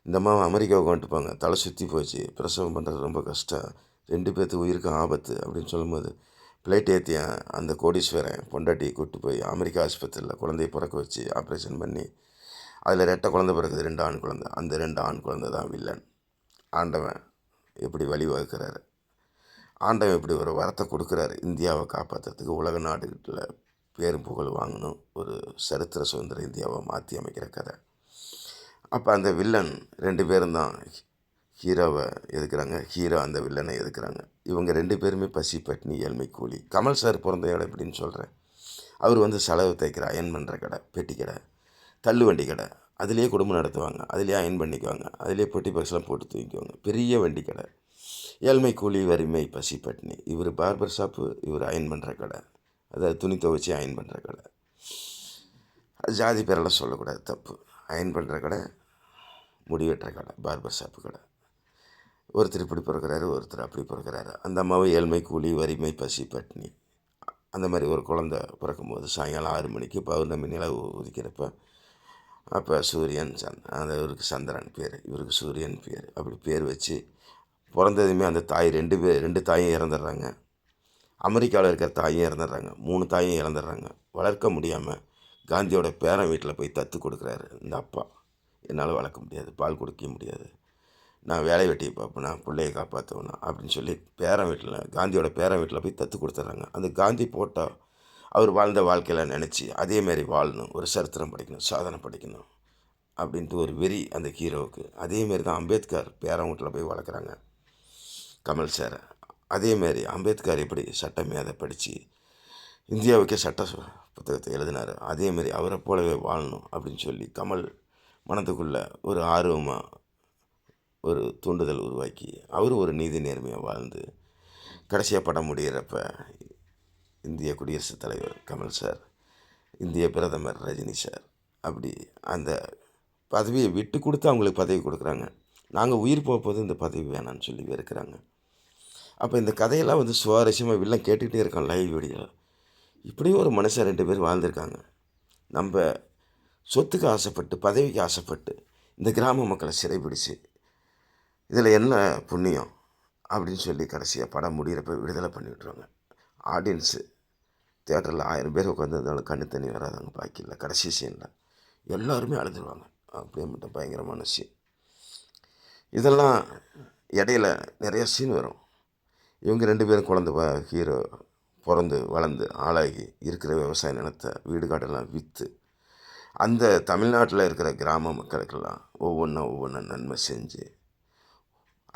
இந்த அம்மாவை அமெரிக்காவுக்கு கொண்டு போங்க, தலை சுற்றி போச்சு, பிரசவம் பண்ணுறது ரொம்ப கஷ்டம், 2 பேர்த்துக்கு உயிருக்கு ஆபத்து அப்படின்னு சொல்லும்போது ஃப்ளைட் ஏற்றிய அந்த கோடீஸ்வரன் பொண்டாட்டியை கூப்பிட்டு போய் அமெரிக்கா ஆஸ்பத்திரியில் குழந்தையை பிறக்க வச்சு ஆப்ரேஷன் பண்ணி அதில் 2 குழந்தை பிறகுது, 2 ஆண் குழந்தை. அந்த 2 ஆண் குழந்தை தான் வில்லன். ஆண்டவன் எப்படி வழிவகுக்கிறாரு, ஆண்டவன் எப்படி ஒரு வரத்தை கொடுக்குறாரு இந்தியாவை காப்பாற்றுறதுக்கு, உலக நாடுகளில் பேரும் புகழ் வாங்கணும், ஒரு சரித்திர சுதந்திர இந்தியாவை மாற்றி அமைக்கிற கதை. அப்போ அந்த வில்லன் 2 பேரும் தான் ஹீரோவை எதுக்குறாங்க, ஹீரோ அந்த வில்லனை எதுக்குறாங்க. இவங்க 2 பேருமே பசி பட்னி ஏழ்மை கூலி. கமல் சார் பிறந்த இடம் எப்படின்னு சொல்கிறேன். அவர் வந்து செலவு தைக்கிற அயன் பண்ணுற கடை, பெட்டி கடை, தள்ளு வண்டி கடை, அதிலே குடும்பம் நடத்துவாங்க, அதிலே அயன் பண்ணிக்குவாங்க, அதிலே பொட்டி பாக்ஸ்லாம் போட்டு தூக்கிக்குவாங்க. பெரிய வண்டி கடை. ஏழ்மை கூலி வறுமை பசி பட்னி. இவர் பார்பர் ஷாப்பு, இவர் அயன் பண்ணுற கடை, அதாவது துணி துவைச்சி அயன் பண்ணுற கடை. ஜாதி பேரெல்லாம் சொல்லக்கூடாது, தப்பு. அயன் பண்ணுற கடை, முடி வெட்டுற கடை, பார்பர் ஷாப்பு கடை. ஒருத்தர் இப்படி பிறக்கிறாரு, ஒருத்தர் அப்படி பிறக்கிறாரு. அந்த அம்மாவை ஏழ்மை கூலி வறுமை பசி பட்னி. அந்த மாதிரி ஒரு குழந்தை பிறக்கும்போது சாயங்காலம் 6 மணிக்கு பௌர்ணமி நிலவு உதிக்கிறப்ப அப்போ சூரியன் அந்த இவருக்கு சந்திரன் பேர், இவருக்கு சூரியன் பேர். அப்படி பேர் வச்சு பிறந்ததுமே அந்த தாய் 2 தாயும் இறந்துடுறாங்க. அமெரிக்காவில் இருக்கிற தாயும் இறந்துடுறாங்க. 3 தாயும் இறந்துடுறாங்க. வளர்க்க முடியாமல் காந்தியோட பேரன் வீட்டில் போய் தத்து கொடுக்குறாரு இந்த அப்பா. என்னால் வளர்க்க முடியாது, பால் கொடுக்க முடியாது, நான் வேலை வெட்டியை பார்ப்பேனா, பிள்ளையை காப்பாற்றுவேனா அப்படின்னு சொல்லி காந்தியோட பேரன் வீட்டில் போய் தத்து கொடுத்துட்றாங்க. அந்த காந்தி போட்டால் அவர் வாழ்ந்த வாழ்க்கையில் நினச்சி அதேமாரி வாழணும், ஒரு சரித்திரம் படிக்கணும், சாதனை படிக்கணும் அப்படின்ட்டு ஒரு வெறி அந்த ஹீரோவுக்கு. அதேமாரி தான் அம்பேத்கர் பேரன் வீட்டில் போய் வளர்க்குறாங்க கமல் சாரை. அதேமாரி அம்பேத்கர் எப்படி சட்டமே அதை படித்து இந்தியாவுக்கே சட்ட புத்தகத்தை எழுதினார், அதேமாரி அவரை போலவே வாழணும் அப்படின்னு சொல்லி கமல் மனதுக்குள்ளே ஒரு ஆர்வமாக ஒரு தூண்டுதல் உருவாக்கி அவர் ஒரு நீதி நேர்மையாக வாழ்ந்து கடைசியாக படம் முடிகிறப்ப இந்திய குடியரசுத் தலைவர் கமல் சார், இந்திய பிரதமர் ரஜினி சார் அப்படி அந்த பதவியை விட்டு கொடுத்து அவங்களுக்கு பதவி கொடுக்குறாங்க. நாங்கள் உயிர் போகும்போது இந்த பதவி வேணான்னு சொல்லி வெறுக்கிறாங்க. அப்போ இந்த கதையெல்லாம் வந்து சுவாரஸ்யமாக வில்லம் கேட்டுக்கிட்டே இருக்கோம் லைவ் வீடியோ. இப்படியும் ஒரு மனுஷன் 2 பேர் வாழ்ந்திருக்காங்க. நம்ம சொத்துக்கு ஆசைப்பட்டு பதவிக்கு ஆசைப்பட்டு இந்த கிராம மக்களை சிறைபிடிச்சு இதில் என்ன புண்ணியம் அப்படின்னு சொல்லி கடைசியாக படம் முடிகிறப்ப விடுதலை பண்ணி விட்ருவாங்க. ஆடியன்ஸு தியேட்டரில் 1000 பேர் உட்காந்துருந்தாலும் கண்ணு தண்ணி வராதாங்க பாக்கி இல்லை. கடைசி சீனில் எல்லாருமே அழுதுருவாங்க. அப்படியே மட்டும் பயங்கரமான சீன். இதெல்லாம் இடையில நிறைய சீன் வரும். இவங்க 2 பேரும் ஹீரோ பிறந்து வளர்ந்து ஆளாகி இருக்கிற விவசாய நிலத்தை வீடு காடெல்லாம் விற்று அந்த தமிழ்நாட்டில் இருக்கிற கிராம மக்களுக்கெல்லாம் ஒவ்வொன்றா நன்மை செஞ்சு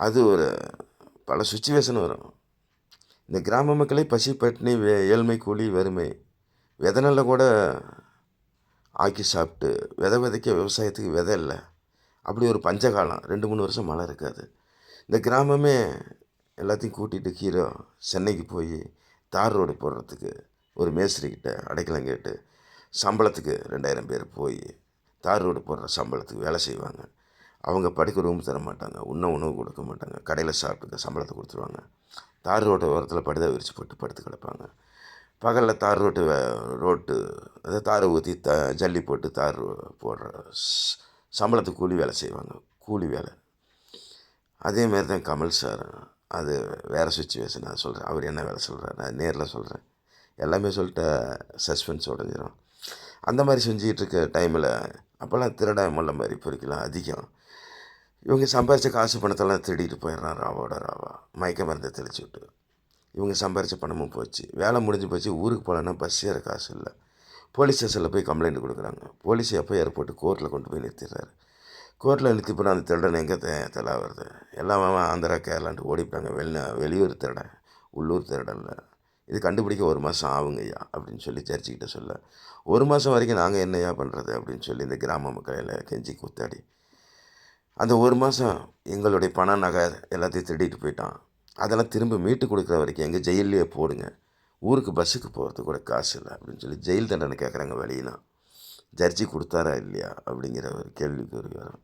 அது ஒரு பல சுச்சுவேஷன் வரும். இந்த கிராம மக்களே பசி பட்டினி ஏழ்மை கூலி வறுமை விதை கூட ஆக்கி சாப்பிட்டு விதைக்க விவசாயத்துக்கு விதை இல்லை. அப்படி ஒரு பஞ்சகாலம் 2-3 வருஷம் மழை இருக்காது. இந்த கிராமமே எல்லாத்தையும் கூட்டிகிட்டு ஹீரோ சென்னைக்கு போய் தார் ரோடு போடுறதுக்கு ஒரு மேஸ்திரிக்கிட்ட அடைக்கலம் கேட்டு சம்பளத்துக்கு 2000 பேர் போய் தார் ரோடு போடுற சம்பளத்துக்கு வேலை செய்வாங்க. அவங்க படுக்க ரூம் தர மாட்டாங்க, உணவு கொடுக்க மாட்டாங்க, கடையில் சாப்பிட்டு சம்பளத்தை கொடுத்துருவாங்க. தார் ரோட்டு ஓரத்தில் படுதா விரித்து போட்டு படுத்து கிடப்பாங்க. பகலில் தார் ரோட்டு அதாவது தாரை ஊற்றி ஜல்லி போட்டு தார் போடுற சம்பளத்துக்கு கூலி வேலை செய்வாங்க. கூலி வேலை. அதேமாரி தான் கமல் சார். அது வேறு சுச்சுவேஷன். நான் சொல்கிறேன். அவர் என்ன வேலை சொல்கிறார் நான் நேரில் சொல்கிறேன். எல்லாமே சொல்லிட்டு சஸ்பென்ஸ் உடஞ்சிரும். அந்த மாதிரி செஞ்சுக்கிட்டு இருக்க டைமில் அப்போல்லாம் திருட முல்லை மாதிரி பொறிக்கலாம் அதிகம். இவங்க சம்பாரித்த காசு பணத்தெல்லாம் திருடிட்டு போயிடுறான் ராவா மயக்க மருந்தை தெளிச்சு விட்டு. இவங்க சம்பாரித்த பணமும் போச்சு. வேலை முடிஞ்சு போச்சு. ஊருக்கு போகலன்னா பஸ் ஏற காசு இல்லை. போலீஸ் ஸ்டேஷனில் போய் கம்ப்ளைண்ட் கொடுக்குறாங்க. போலீஸ் எப்போ ஏற்போட்டு கோர்ட்டில் கொண்டு போய் நிறுத்திடுறாரு. கோர்ட்டில் நிறுத்தி போனால் அந்த திருடன் எங்கே தெலா வருது? எல்லாம் ஆந்திரா கேரளான்ட்டு ஓடிப்பாங்க. வெளியூர் திருடன், உள்ளூர் திருடன்ல. இது கண்டுபிடிக்க 1 மாதம் ஆகுங்கய்யா அப்படின்னு சொல்லி ஜட்ஜிக்கிட்ட சொல்ல, 1 மாதம் வரைக்கும் நாங்கள் என்னையா பண்ணுறது அப்படின்னு சொல்லி இந்த கிராம மக்களையில் கெஞ்சி கூத்தாடி அந்த 1 மாதம் எங்களுடைய பண நகை எல்லாத்தையும் திருடிட்டு போயிட்டான். அதெல்லாம் திரும்ப மீட்டு கொடுக்குற வரைக்கும் எங்கள் ஜெயிலே போடுங்க, ஊருக்கு பஸ்ஸுக்கு போகிறதுக்கு கூட காசு இல்லை அப்படின்னு சொல்லி ஜெயில் தண்டனை கேட்குறாங்க. வழியினா ஜட்ஜி கொடுத்தாரா இல்லையா அப்படிங்கிற ஒரு கேள்விக்குறி வரும்.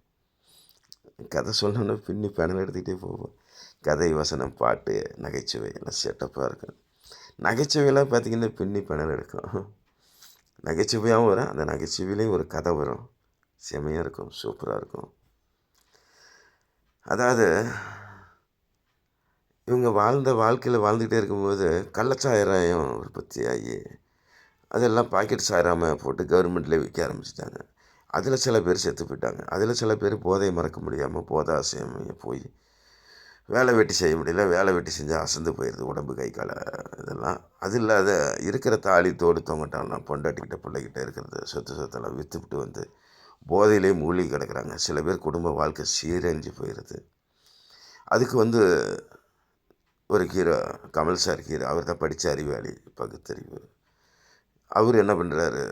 கதை சொல்லணும்னா பின்னி பேனல் எடுத்துக்கிட்டே போவோம். கதை, வசனம், பாட்டு, நகைச்சுவை எல்லாம் செட்டப்பாக இருக்கும். நகைச்சுவையெல்லாம் பார்த்திங்கன்னா பின்னி பேனல் எடுக்கும். நகைச்சுவையாகவும் வரும். அந்த நகைச்சுவையிலையும் ஒரு கதை வரும். செமையாக இருக்கும், சூப்பராக இருக்கும். அதாவது இவங்க வாழ்க்கையில் வாழ்ந்துக்கிட்டே இருக்கும்போது கள்ளச்சாராயம் உற்பத்தி ஆகி அதெல்லாம் பாக்கெட் சாராமல் போட்டு கவர்மெண்ட்லேயே விற்க ஆரம்பிச்சிட்டாங்க. அதில் சில பேர் செத்து போயிட்டாங்க. அதில் சில பேர் போதையை மறக்க முடியாமல் போதாசையம் போய் வேலை வெட்டி செய்ய முடியல. வேலை வெட்டி செஞ்சால் அசந்து போயிடுது உடம்பு, கை கால இதெல்லாம். அது இல்லாத இருக்கிற தாலி தோடு தொங்கட்டாலாம் பொண்டாட்டிக்கிட்ட பிள்ளைகிட்ட இருக்கிறது சொத்தெல்லாம் விற்றுவிட்டு வந்து போதையிலே மூழ்கி கிடக்குறாங்க. சில பேர் குடும்ப வாழ்க்கை சீரழிஞ்சு போயிடுது. அதுக்கு ஒரு ஹீரோ, கமல் சார் ஹீரோ. அவர் தான் படித்த அறிவாளி, பகுத்தறிவு. அவர் என்ன பண்ணுறாரு,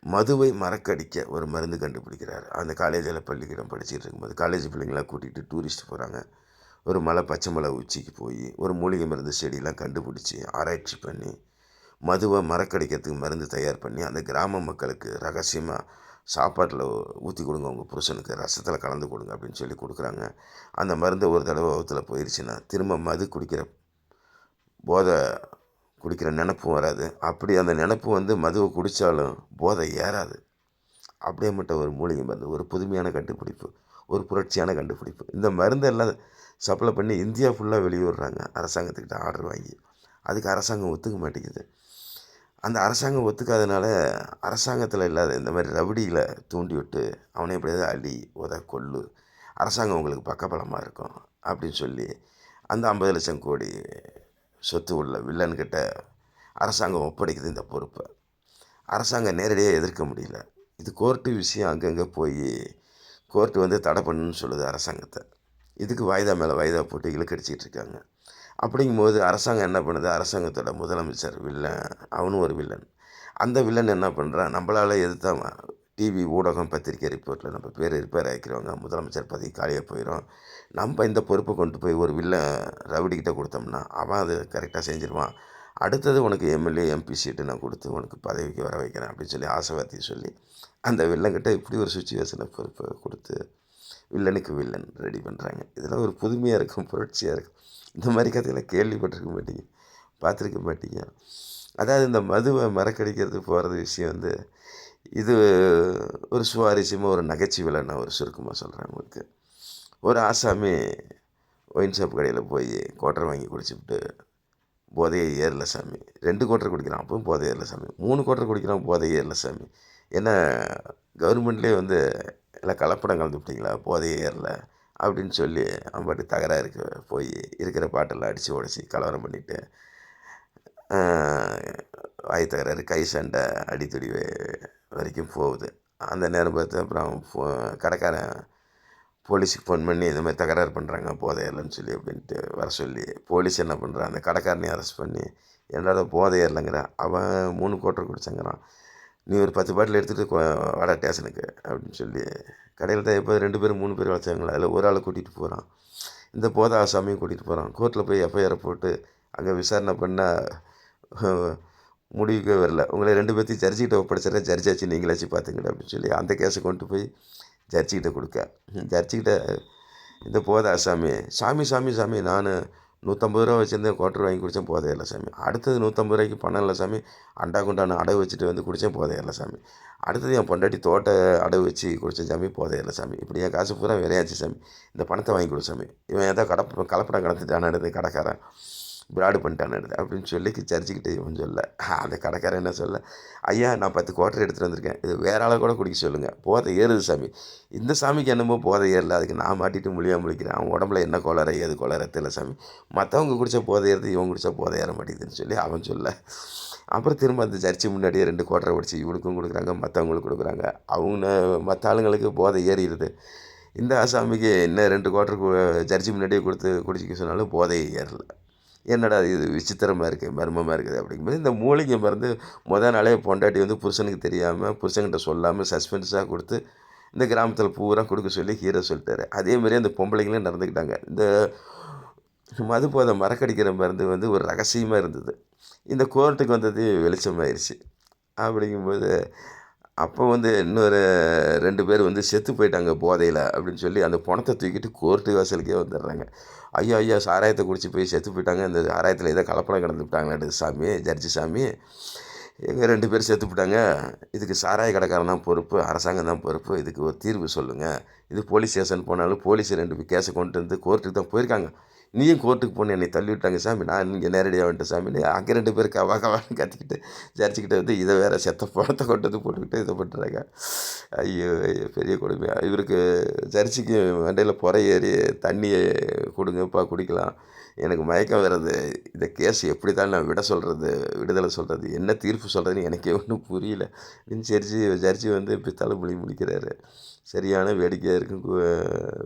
மதுவை மறக்கடிக்க ஒரு மருந்து கண்டுபிடிக்கிறார். அந்த காலேஜில் பள்ளிக்கூடம் படிச்சுட்டு இருக்கும்போது காலேஜ் பிள்ளைங்களாம் கூட்டிகிட்டு டூரிஸ்ட் போகிறாங்க. ஒரு பச்சை மலை உச்சிக்கு போய் ஒரு மூலிகை மருந்து செடியெலாம் கண்டுபிடிச்சி ஆராய்ச்சி பண்ணி மதுவை மறக்கடிக்கிறதுக்கு மருந்து தயார் பண்ணி அந்த கிராம மக்களுக்கு ரகசியமாக சாப்பாட்டில் ஊற்றி கொடுங்க, உங்கள் புருஷனுக்கு ரசத்தில் கலந்து கொடுங்க அப்படின்னு சொல்லி கொடுக்குறாங்க. அந்த மருந்து ஒரு தடவை வகுத்தில் போயிடுச்சுன்னா திரும்ப மது போதை குடிக்கிற நினப்பும் வராது. அப்படி அந்த நினப்பு மதுவை குடித்தாலும் போதை ஏறாது. அப்படியே மட்டும் ஒரு மூலிகை மருந்து, ஒரு புதுமையான கண்டுபிடிப்பு, ஒரு புரட்சியான கண்டுபிடிப்பு. இந்த மருந்தெல்லாம் சப்ளை பண்ணி இந்தியா ஃபுல்லாக வெளியிடுறாங்க அரசாங்கத்துக்கிட்ட ஆர்டர் வாங்கி. அதுக்கு அரசாங்கம் ஒத்துக்க மாட்டேங்குது. அந்த அரசாங்கம் ஒத்துக்காதனால அரசாங்கத்தில் இல்லாத இந்த மாதிரி ரவுடிகளை தூண்டி விட்டு அவனை எப்படியாவது அடி கொல்லு, அரசாங்கம் உங்களுக்கு பக்கபலமாக இருக்கும் அப்படின்னு சொல்லி அந்த 50 லட்சம் கோடி சொத்து உள்ள வில்லன்கிட்ட அரசாங்கம் ஒப்படைக்குது இந்த பொறுப்பை. அரசாங்கம் நேரடியாக எதிர்க்க முடியல. இது கோர்ட்டு விஷயம். அங்கங்கே போய் கோர்ட்டு தடை பண்ணுன்னு சொல்லுது அரசாங்கத்தை. இதுக்கு வாய்தா மேலே வாய்தா போட்டு இழுக்கடிச்சிக்கிட்டு இருக்காங்க. அப்படிங்கும்போது அரசாங்கம் என்ன பண்ணுது, அரசாங்கத்தோட முதலமைச்சர் வில்லன், அவனும் ஒரு வில்லன். அந்த வில்லன் என்ன பண்ணுறான், நம்மளால் எதிர்த்தான் டிவி, ஊடகம், பத்திரிக்கை ரிப்போர்ட்டில் நம்ம பேர் ரிப்பேர் ஆகிக்கிறவங்க, முதலமைச்சர் பதவி காலியாக போயிடும். நம்ம இந்த பொறுப்பை கொண்டு போய் ஒரு வில்லன் ரவுடிக்கிட்ட கொடுத்தோம்னா அவன் அது கரெக்டாக செஞ்சிருவான். அடுத்தது உனக்கு எம்எல்ஏ, எம்பி சீட்டு நான் கொடுத்து உனக்கு பதவிக்கு வர வைக்கிறேன் அப்படின்னு சொல்லி ஆசைவார்த்தி சொல்லி அந்த வில்லன்கிட்ட இப்படி ஒரு சுச்சுவேஷனை பொறுப்பை கொடுத்து வில்லனுக்கு வில்லன் ரெடி பண்ணுறாங்க. இதெல்லாம் ஒரு புதுமையாக இருக்கும், புரட்சியாக இருக்கும். இந்த மாதிரி கதைகளை கேள்விப்பட்டிருக்க மாட்டீங்க, பார்த்துருக்க மாட்டீங்க. அதாவது இந்த மதுவை மறக்கடிக்கிறது போகிறது விஷயம் இது ஒரு சுவாரஸ்யமாக ஒரு நகைச்சுவையில் நான் ஒரு சுருக்கமாக சொல்கிறேன் உங்களுக்கு. ஒரு ஆசாமி ஒயின் ஷாப் கடையில் போய் கோட்டரை வாங்கி குடிச்சுவிட்டு போதையை ஏறல சாமி. 2 கோட்டரை குடிக்கிறான், அப்பவும் போதை ஏறல சாமி. 3 கோட்டரை குடிக்கிறான், போதை ஏறல சாமி. ஏன்னா கவர்மெண்ட்லேயே எல்லாம் கலப்படம் கலந்து விட்டிங்களா, போதையே ஏறல அப்படின்னு சொல்லி அவன் பாட்டு தகராறுக்கு போய் இருக்கிற பாட்டெல்லாம் அடித்து உடச்சி கலவரம் பண்ணிவிட்டு வாய் தகராறு, கை சண்டை, அடித்தடி வரைக்கும் போகுது. அந்த நேரம் பார்த்து அப்புறம் கடைக்காரன் போலீஸுக்கு ஃபோன் பண்ணி இந்த மாதிரி தகராறு பண்ணுறாங்க போதை ஏறலன்னு சொல்லி அப்படின்ட்டு வர சொல்லி, போலீஸ் என்ன பண்ணுறான், அந்த கடைக்காரனையும் அரெஸ்ட் பண்ணி, என்னடா போதை ஏறலைங்கிற, அவன் 3 குவார்ட்டர் குடிச்சாங்கிறான், நீ ஒரு 10 பாட்டில் எடுத்துகிட்டு வாடா ஸ்டேஷனுக்கு அப்படின்னு சொல்லி கடையில் தான் எப்போ 2 பேர் 3 பேர் வச்சாங்களா, அதில் ஒரு ஆளை கூட்டிகிட்டு போகிறான். இந்த போதை ஆசாமியும் கூட்டிகிட்டு போகிறான். கோர்ட்டில் போய் எஃப்ஐஆரை போட்டு அங்கே விசாரணை பண்ணால் முடிவுக்கே வரல. உங்களை 2 பேர்த்தையும் ஜட்ஜிக்கிட்ட ஒப்படைச்சிட்றேன், ஜட்ஜாச்சு நீங்களாச்சும் பார்த்துங்கடா அப்படின்னு சொல்லி அந்த கேஸை கொண்டு போய் ஜட்ஜிக்கிட்ட கொடுக்க, ஜட்ஜிக்கிட்ட இந்த போதை ஆசாமி, சாமி நான் 150 ரூபா வச்சுருந்தேன், குவார்ட்டர் வாங்கி குடித்தேன், போதை இல்லை சாமி. அடுத்தது 150 ரூபாய்க்கு பணம் இல்லை சாமி, அண்டா குண்டான அடகு வச்சுட்டு வந்து குடித்தேன், போதை இல்லை சாமி. அடுத்தது என் பொண்டாட்டி தோட்ட அடகு வச்சு குடித்தேன் சாமி, போதை இல்லை சாமி. இப்படி என் காசு பூரா விரையாச்சு சாமி, இந்த பணத்தை வாங்கி கொடு சாமி. இவன் ஏதோ கலப்படம் கடத்திட்டான எடுத்து கடைக்காரன், பிராடு பண்ணிட்டான எடுத்து அப்படின்னு சொல்லி ஜட்ஜிக்கிட்டே இவன் சொல்ல, அந்த கடைக்காரன் என்ன சொல்ல, ஐயா நான் 10 குவார்ட்டர் எடுத்துகிட்டு வந்திருக்கேன், இது வேற ஆளை கூட குடிக்க சொல்லுங்கள், போதை ஏறுது சாமி. இந்த சாமிக்கு என்னமோ போதை ஏறல, அதுக்கு நான் மாட்டிட்டு முழிக்கிறேன், அவன் உடம்புல என்ன கோளாறு ஏது கோளாறு தெரியல சாமி, மற்றவங்க குடித்தா போதை ஏறுது, இவன் குடித்தா போதை ஏற மாட்டேங்குதுன்னு சொல்லி அவன் சொல்ல, அப்புறம் திரும்ப அந்த சர்ச்சு முன்னாடியே 2 குவார்ட்டரை உடச்சி இவனுக்கும் கொடுக்குறாங்க, மற்றவங்களுக்கு கொடுக்குறாங்க. அவங்க மற்ற ஆளுங்களுக்கு போதை ஏறிடுது. இந்த ஆசாமிக்கு இன்னும் 2 குவார்ட்டருக்கு சர்ச்சு முன்னாடியே கொடுத்து குடிச்சிக்க சொன்னாலும் போதை ஏறல. என்னடா இது விசித்திரமாக இருக்குது, மர்மமாக இருக்குது அப்படிங்கும்போது, இந்த மூலிகை மருந்து நாளே பொண்டாட்டி வந்து புருஷனுக்கு தெரியாமல், புருஷன்கிட்ட சொல்லாமல் சஸ்பென்ஸாக கொடுத்து இந்த கிராமத்தில் பூரா கொடுக்க சொல்லி ஹீரோ சொல்லிட்டாரு. அதேமாதிரி அந்த பொம்பளைங்களும் நடந்துக்கிட்டாங்க. இந்த மது போதை மறக்கடிக்கிற மருந்து வந்து ஒரு ரகசியமாக இருந்தது. இந்த கோர்ட்டுக்கு வந்தது வெளிச்சமாயிருச்சு. அப்படிங்கும்போது அப்போ வந்து இன்னொரு 2 பேர் வந்து செத்து போயிட்டாங்க போதையில் அப்படின்னு சொல்லி அந்த பணத்தை தூக்கிட்டு கோர்ட்டு வாசலுக்கே வந்துடுறாங்க. ஐயா சாராயத்தை குடிச்சு போய் செத்து போயிட்டாங்க, இந்த சாராயத்தில் ஏதோ கலப்படம் கலந்துவிட்டாங்களாட்டு சாமி, ஜட்ஜி சாமி, எங்கள் 2 பேர் செத்து போயிட்டாங்க, இதுக்கு சாராய கடைக்காரன் தான் பொறுப்பு, அரசாங்கம் தான் பொறுப்பு, இதுக்கு ஒரு தீர்வு சொல்லுங்கள். இது போலீஸ் ஸ்டேஷன் போனாலும் போலீஸ் 2 கேஸை கொண்டு வந்து கோர்ட்டுக்கு தான் போயிருக்காங்க, நீயும் கோர்ட்டுக்கு போன என்னை தள்ளி விட்டாங்க சாமி, நான் இங்கே நேரடியாக வந்துட்டேன் சாமி. அங்கே 2 பேர் கவான்னு கத்திக்கிட்டு ஜட்ஜிக்கிட்ட வந்து இதை வேறு செத்த பணத்தை கொண்டு வந்து போட்டுக்கிட்டு இதை பண்ணுறாங்க. ஐயோ பெரிய கொடுமை. இவருக்கு ஜட்ஜிக்கு மண்டையில் புறை ஏறி தண்ணியை கொடுங்கப்பா குடிக்கலாம், எனக்கு மயக்கம் வர்றது, இந்த கேஸ் எப்படி தான் நான் விடுதலை சொல்கிறது, என்ன தீர்ப்பு சொல்கிறதுன்னு எனக்கே ஒன்றும் புரியல அப்படின்னு ஜட்ஜி வந்து பித்தால முடிக்கிறாரு. சரியான வேடிக்கையாக இருக்கும்,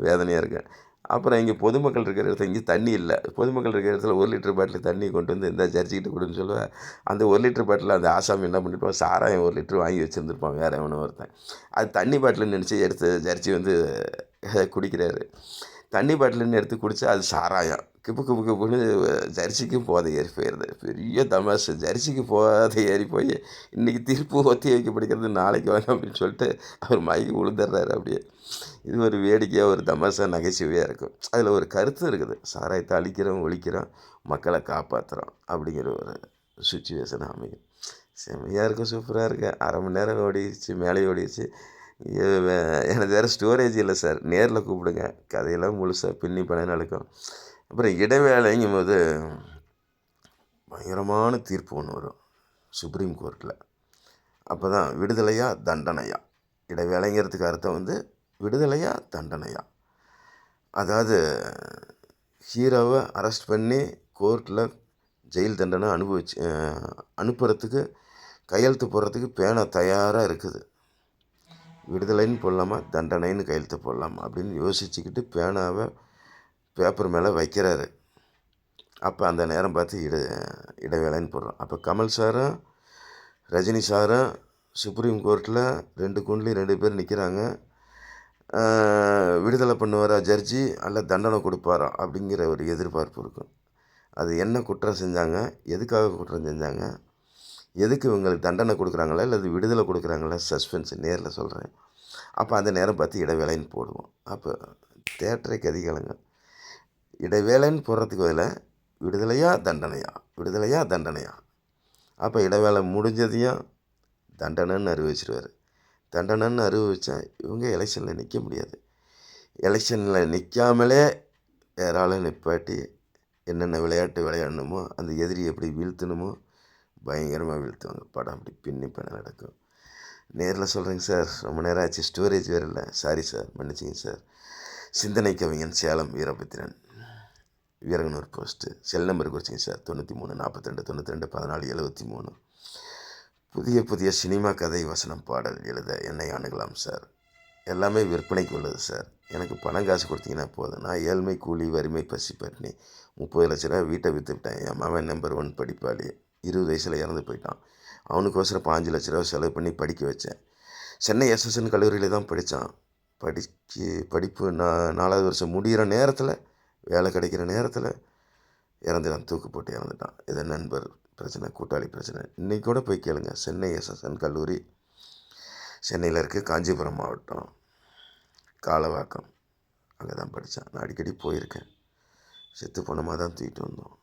வேதனையாக இருக்கேன். அப்புறம் இங்கே பொதுமக்கள் இருக்கிற இடத்துல இங்கே தண்ணி இல்லை, பொதுமக்கள் இருக்கிற இடத்துல 1 லிட்டர் பாட்டில் தண்ணி கொண்டு வந்து இந்த ஜட்ஜிக்கிட்ட கொடுன்னு சொல்லுவேன். அந்த 1 லிட்டர் பாட்டில் அந்த ஆசாமி என்ன பண்ணியிருப்பான், சாராயம் 1 லிட்டர் வாங்கி வச்சுருந்துருப்பான் வேறு எவனோ ஒருத்தன், அது தண்ணி பாட்டில்னு நினச்சி எடுத்து ஜட்ஜி வந்து குடிக்கிறாரு. தண்ணி பாட்டில்னு எடுத்து குடித்தா அது சாராயம், கிப்புன்னு ஜர்சிக்கும் போதை ஏறி போயிடுது. பெரிய தமாஷு, ஜர்சிக்கு போதை ஏறி போய் இன்றைக்கி தீர்ப்பு ஒத்தி வைக்கப்படுகிறது, நாளைக்கு வாங்க அப்படின்னு சொல்லிட்டு அவர் மயக்கி விழுந்துடுறாரு. அப்படியே இது ஒரு வேடிக்கையாக ஒரு தமாஷா நகைச்சுவையாக இருக்கும். அதில் ஒரு கருத்து இருக்குது, சாராயத்தை அழிக்கிறோம் ஒழிக்கிறோம், மக்களை காப்பாற்றுறோம் அப்படிங்கிற ஒரு சுச்சுவேஷன் அமையும். செம்மையாக இருக்கும், சூப்பராக இருக்குது. 1/2 மணி நேரம் ஓடிடுச்சு, மேலே ஓடிடுச்சு. எனக்கு வேறு ஸ்டோரேஜ் இல்லை சார், நேரில் கூப்பிடுங்க, கதையெல்லாம் முழுசாக பின்னி பண்ண நடக்கும். அப்புறம் இடைவேளைங்கும் போது பயங்கரமான தீர்ப்பு ஒன்று வரும் சுப்ரீம் கோர்ட்டில். அப்போ தான் விடுதலையா தண்டனையா, இடைவேளைங்கிறதுக்கு அர்த்தம் வந்து விடுதலையா தண்டனையா. அதாவது ஹீரோவை அரெஸ்ட் பண்ணி கோர்ட்டில் ஜெயில் தண்டனை அனுப்புறதுக்கு கையெழுத்து போடுறதுக்கு பேனா தயாராக இருக்குது. விடுதலைன்னு போடலாமா தண்டனைன்னு கையெழுத்து போடலாமா அப்படின்னு யோசிச்சுக்கிட்டு பேனாவை பேப்பர் மேலே வைக்கிறாரு. அப்போ அந்த நேரம் பார்த்து இடைவேளைன்னு போடுறோம். அப்போ கமல் சாரும் ரஜினி சாரும் சுப்ரீம் கோர்ட்டில் 2 கூண்டுலேயும் 2 பேர் நிற்கிறாங்க. விடுதலை பண்ணுவாரா ஜட்ஜி, அல்ல தண்டனை கொடுப்பாரா அப்படிங்கிற ஒரு எதிர்பார்ப்பு இருக்கும். அது என்ன குற்றம் செஞ்சாங்க, எதுக்காக குற்றம் செஞ்சாங்க, எதுக்கு இவங்களுக்கு தண்டனை கொடுக்குறாங்களா இல்லை விடுதலை கொடுக்குறாங்களா, சஸ்பென்ஸ் நேரில் சொல்கிறேன். அப்போ அந்த நேரம் பார்த்து இடைவேளைன்னு போடுவோம். அப்போ தேட்டரை கதிகலங்க. இடைவேளைன்னு போடுறதுக்கு பதில் விடுதலையா தண்டனையா. அப்போ இடைவேளை முடிஞ்சதையும் தண்டனைன்னு அறிவிச்சிருவார். தண்டனைன்னு அறிவிச்சா இவங்க எலெக்ஷனில் நிற்க முடியாது. எலெக்ஷனில் நிற்காமலே வேற ஆளை நிப்பாட்டி என்னென்ன விளையாட்டு விளையாடணுமோ, அந்த எதிரி எப்படி வீழ்த்தணுமோ பயங்கரமாக வீழ்த்துவாங்க. படம் அப்படி பின்னி நடக்கும். நேரில் சொல்கிறேங்க சார், ரொம்ப நேரம் ஆச்சு, ஸ்டோரேஜ் வேறு இல்லை, சாரி சார், மன்னிச்சிங்க சார். சிந்தனை கவிஞன் Salem Veerabathiran, Veeraganur post. Cell number குறிச்சிங்க சார், 93 42 92 14 73. புதிய புதிய சினிமா கதை வசனம் பாடல் எழுத என்னை அணுகலாம் சார். எல்லாமே விற்பனைக்கு உள்ளது சார். எனக்கு பணம் காசு கொடுத்தீங்கன்னா போதும். நான் ஏழ்மை, கூலி, வறுமை, பசி, பட்டினி, 30 லட்ச ரூபா வீட்டை விற்றுவிட்டேன். என் மகன் நம்பர் 1 படிப்பாளி, 20 வயசில் இறந்து போயிட்டான். அவனுக்கோசரம் 5 லட்ச ரூபா செலவு பண்ணி படிக்க வச்சேன். சென்னை எஸ்எஸ்என் கல்லூரியில் தான் படித்தான். படிப்பு 4வது வருஷம் முடிகிற நேரத்தில், வேலை கிடைக்கிற நேரத்தில் இறந்துட்டான். தூக்கு போட்டு இறந்துட்டான். இதை நண்பர் பிரச்சனை, கூட்டாளி பிரச்சனை. இன்றைக்கி கூட போய் கேளுங்க. சென்னை எஸ்எஸ்என் கல்லூரி சென்னையில் இருக்குது, காஞ்சிபுரம் மாவட்டம், காலவாக்கம். அங்கே தான் படித்தான். நான் அடிக்கடி போயிருக்கேன். செத்து போனமாக தான் தூக்கிட்டு வந்தோம்.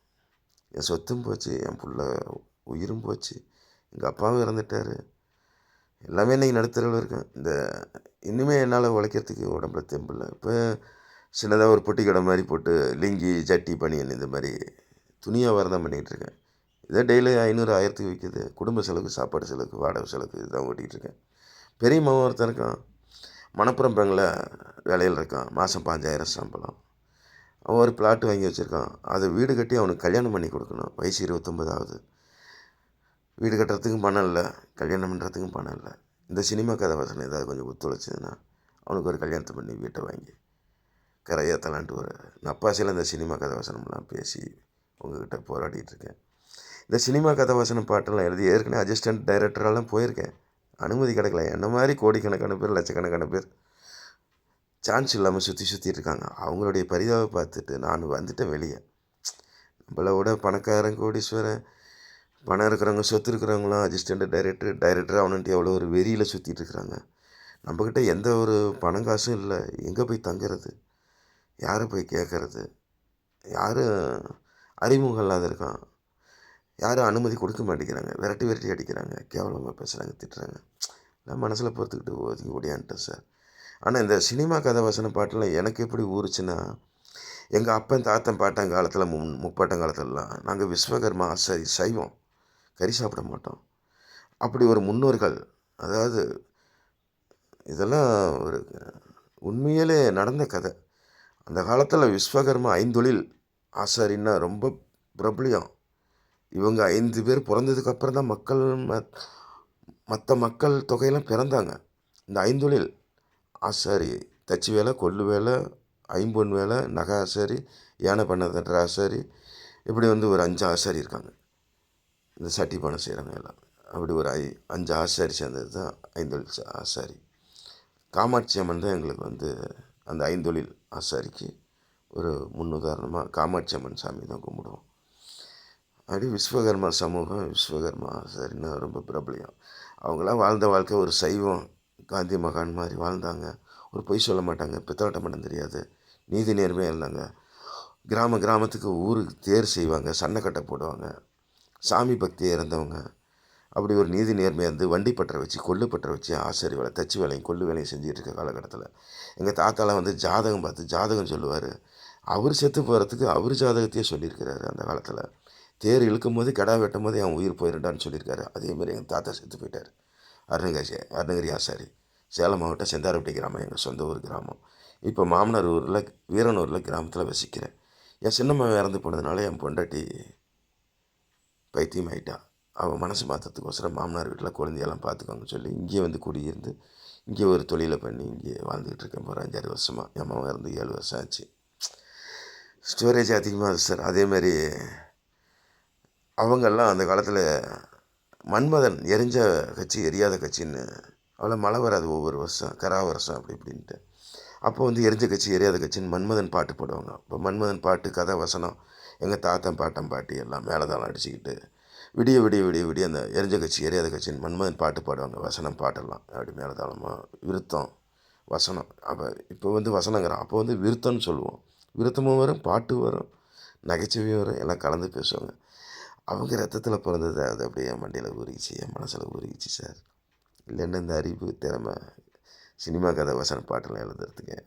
என் சொத்தும் போச்சு, என் புள்ள உயிரும் போச்சு, எங்கள் அப்பாவும் இறந்துட்டார். எல்லாமே இன்றைக்கி நடுத்தரவில் இருக்கேன். இனிமேல் என்னால் உழைக்கிறதுக்கு உடம்புல தெம்பில்லை. இப்போ சின்னதாக ஒரு பொட்டி கடை மாதிரி போட்டு லிங்கி, ஜட்டி, பனியன் இந்த மாதிரி துணி வியாபாரம் தான் பண்ணிகிட்ருக்கேன். இதை டெய்லி 500 1000க்கு விற்கிது. குடும்ப செலவுக்கு, சாப்பாடு செலவுக்கு, வாடகை செலவுக்கு இதுதான் ஓட்டிகிட்ருக்கேன். பெரிய மகன் ஒருத்தன் இருக்கான், மணப்புறம் பேங்கில் வேலையில் இருக்கான். மாதம் 5000 சம்பளம். அவன் ஒரு பிளாட் வாங்கி வச்சுருக்கான். அதை வீடு கட்டி அவனுக்கு கல்யாணம் பண்ணி கொடுக்கணும். வயசு 29 ஆகுது. வீடு கட்டுறதுக்கும் பணம் இல்லை, கல்யாணம் பண்ணுறதுக்கும் பணம் இல்லை. இந்த சினிமா கதை வசனம் ஏதாவது கொஞ்சம் ஒத்துழைச்சதுன்னா அவனுக்கு ஒரு கல்யாணத்தை பண்ணி வீட்டை வாங்கி கரையேற்றலான்ட்டு ஒரு நப்பாசியில் இந்த சினிமா கதை வசனம்லாம் பேசி உங்கள்கிட்ட போராடிட்டுருக்கேன். இந்த சினிமா கதை வசனம் பாட்டெல்லாம் எழுதி ஏற்கனவே அசிஸ்டன்ட் டைரக்டரெல்லாம் போயிருக்கேன். அனுமதி கிடைக்கல. என்ன மாதிரி கோடிக்கணக்கான பேர், லட்சக்கணக்கான பேர் சான்ஸ் இல்லாமல் சுற்றிட்டு இருக்காங்க. அவங்களுடைய பரிதாபம் பார்த்துட்டு நான் வந்துட்டேன் வெளியே. நம்மளோட பணக்காரன், கோடீஸ்வரன், பணம் இருக்கிறவங்க, சொத்து இருக்கிறவங்களாம் அசிஸ்டண்ட் டைரக்டர் அவனுன்ட்டு எவ்வளோ ஒரு வெறியில் சுற்றிட்டு இருக்கிறாங்க. நம்மக்கிட்ட எந்த ஒரு பணம் காசும் இல்லை. எங்கே போய் தங்குறது, யாரை போய் கேட்குறது, யாரும் அறிமுகம் இல்லாத இருக்கான். யாரும் அனுமதி கொடுக்க மாட்டேங்கிறாங்க. விரட்டி அடிக்கிறாங்க, கேவலமாக பேசுகிறாங்க, திட்டுறாங்க. நான் மனசில் பொறுத்துக்கிட்டு ஒதுங்கி ஓடியான்ட்டேன் சார். ஆனால் இந்த சினிமா கதை வசன பாட்டெல்லாம் எனக்கு எப்படி ஊறுச்சுன்னா, எங்கள் அப்பன் தாத்தன் பாட்டன் காலத்தில், முப்பாட்டன் காலத்துலலாம் நாங்கள் விஸ்வகர்மா ஆசாரி, சைவம், கறி சாப்பிட மாட்டோம். அப்படி ஒரு முன்னோர்கள், அதாவது இதெல்லாம் ஒரு உண்மையிலே நடந்த கதை. அந்த காலத்தில் விஸ்வகர்மா ஐந்தொழில் ஆசாரின்னா ரொம்ப பிரபலியம். இவங்க 5 பேர் பிறந்ததுக்கப்புறம் தான் மற்ற மக்கள் தொகையெல்லாம் பிறந்தாங்க. இந்த ஐந்தொழில் ஆசாரி, தச்சு வேலை, கொள்ளு வேலை, ஐம்பொன் வேலை, நகை ஆசாரி, யானை பண்ண தட்டுற ஆசாரி, இப்படி ஒரு 5 ஆசாரி இருக்காங்க. இந்த சட்டி பணம் செய்கிறாங்க எல்லாம். அப்படி ஒரு 5 ஆசாரி சேர்ந்தது தான் ஐந்தொழில் ஆசாரி. காமாட்சி அம்மன் தான் எங்களுக்கு அந்த ஐந்தொழில் ஆசாரிக்கு ஒரு முன்னுதாரணமாக காமாட்சி அம்மன் சாமி தான் கும்பிடுவோம். அப்படி விஸ்வகர்மா சமூகம், விஸ்வகர்மா ஆசாரின்னா ரொம்ப பிரபலியம். அவங்களாம் வாழ்ந்த வாழ்க்கை ஒரு சைவம், காந்தி மகான் மாதிரி வாழ்ந்தாங்க. ஒரு பொய் சொல்ல மாட்டாங்க, பித்தலாட்டம் பண்ண தெரியாது, நீதி நேர்மையாக இருந்தாங்க. கிராமத்துக்கு ஊருக்கு தேர் செய்வாங்க, சண்டைக்கட்டை போடுவாங்க, சாமி பக்தியாக இருந்தவங்க. அப்படி ஒரு நீதி நேர்மையாக வண்டி பற்ற வச்சு, கொள்ளு பற்ற வச்சு ஆசாரி வேலை, தச்சு வேலையும் கொள்ளு வேலையும் செஞ்சுட்டு இருக்க காலகட்டத்தில் எங்கள் தாத்தாலாம் ஜாதகம் பார்த்து ஜாதகம் சொல்லுவார். அவர் செத்து போகிறதுக்கு அவர் ஜாதகத்தையே சொல்லியிருக்கிறாரு. அந்த காலத்தில் தேர் இழுக்கும் போது, கிடா வெட்டும் போது அவன் உயிர் போயிடுண்டான்னு சொல்லியிருக்காரு. அதேமாதிரி எங்கள் தாத்தா செத்து போயிட்டார். அருணகிரி ஆசாரி, சேலம் மாவட்டம் செந்தாரப்பட்டி கிராமம், எங்கள் சொந்த ஊர் கிராமம். இப்போ மாமனார் ஊரில் வீரனூரில் கிராமத்தில் வசிக்கிறேன். என் சின்னம்மா இறந்து போனதுனால என் பொண்டாட்டி பைத்தியம் ஆகிட்டா. அவன் மனசு மாற்றத்துக்கோசரம் மாமனார் வீட்டில் குழந்தையெல்லாம் பார்த்துக்கோங்கன்னு சொல்லி இங்கே குடியிருந்து இங்கே ஒரு தொழிலை பண்ணி இங்கே வாழ்ந்துக்கிட்டு இருக்கேன். ஒரு 5-6 வருஷமாக. என் மாமா இருந்து 7 வருஷம் ஆச்சு. ஸ்டோரேஜ் அதிகமாக சார். அதேமாதிரி அவங்கெல்லாம் அந்த காலத்தில் மன்மதன் எரிஞ்ச கட்சி எரியாத கட்சின்னு, அவ்வளோ மழை வராது ஒவ்வொரு வருஷம், வருஷம் அப்படி இப்படின்ட்டு. அப்போ எரிஞ்ச கட்சி எரியாத கட்சின்னு மன்மதன் பாட்டு போடுவாங்க. இப்போ மன்மதன் பாட்டு, கதை வசனம், எங்கள் தாத்தன் பாட்டன் பாட்டி எல்லாம் மேலதாளம் அடிச்சுக்கிட்டு விடிய விடிய விடிய விடிய அந்த எரிஞ்ச கட்சி எரியாத கட்சின்னு மன்மதன் பாட்டு பாடுவாங்க. வசனம் பாட்டெல்லாம் அப்படி மேலதாளமாக, விருத்தம், வசனம். இப்போ வசனங்கிறான். அப்போ விருத்தம்னு சொல்லுவோம். விருத்தமும் வரும், பாட்டு வரும், நகைச்சுவையும் வரும், எல்லாம் கலந்து பேசுவாங்க. அவங்க ரத்தத்தில் பிறந்தது. அது அப்படியே என் மண்டையில் ஊறிச்சு, என் மனசில் ஊறிச்சு சார். இல்லைன்னா இந்த அறிவு, திறமை, சினிமா கதை வசன பாட்டெல்லாம் எழுதுறதுக்கு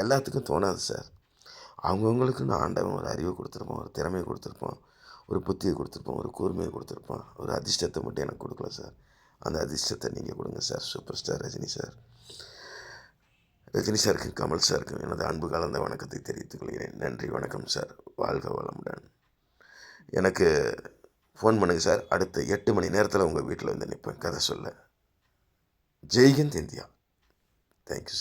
எல்லாத்துக்கும் தோணாது சார். அவங்கவுங்களுக்குன்னு ஆண்டவன் ஒரு அறிவை கொடுத்துருப்பான், ஒரு திறமையை கொடுத்துருப்பான், ஒரு புத்தியை கொடுத்துருப்பான், ஒரு கூர்மையை கொடுத்துருப்பான். ஒரு அதிர்ஷ்டத்தை மட்டும் எனக்கு கொடுக்கல சார். அந்த அதிர்ஷ்டத்தை நீங்கள் கொடுங்க sir. Super star Rajini sir. Rajini சாருக்கும் கமல் சாருக்கும் எனது அன்பு கலந்த வணக்கத்தை தெரிவித்துக் கொள்கிறேன். நன்றி, வணக்கம் சார். வாழ்க வளமுடன். எனக்கு ஃபோன் பண்ணுங்கள் சார். அடுத்த 8 மணி நேரத்தில் உங்கள் வீட்டில் வந்து நிற்பேன் கதை சொல்ல. ஜெய்ஹிந்த் இந்தியா. Thank you sir.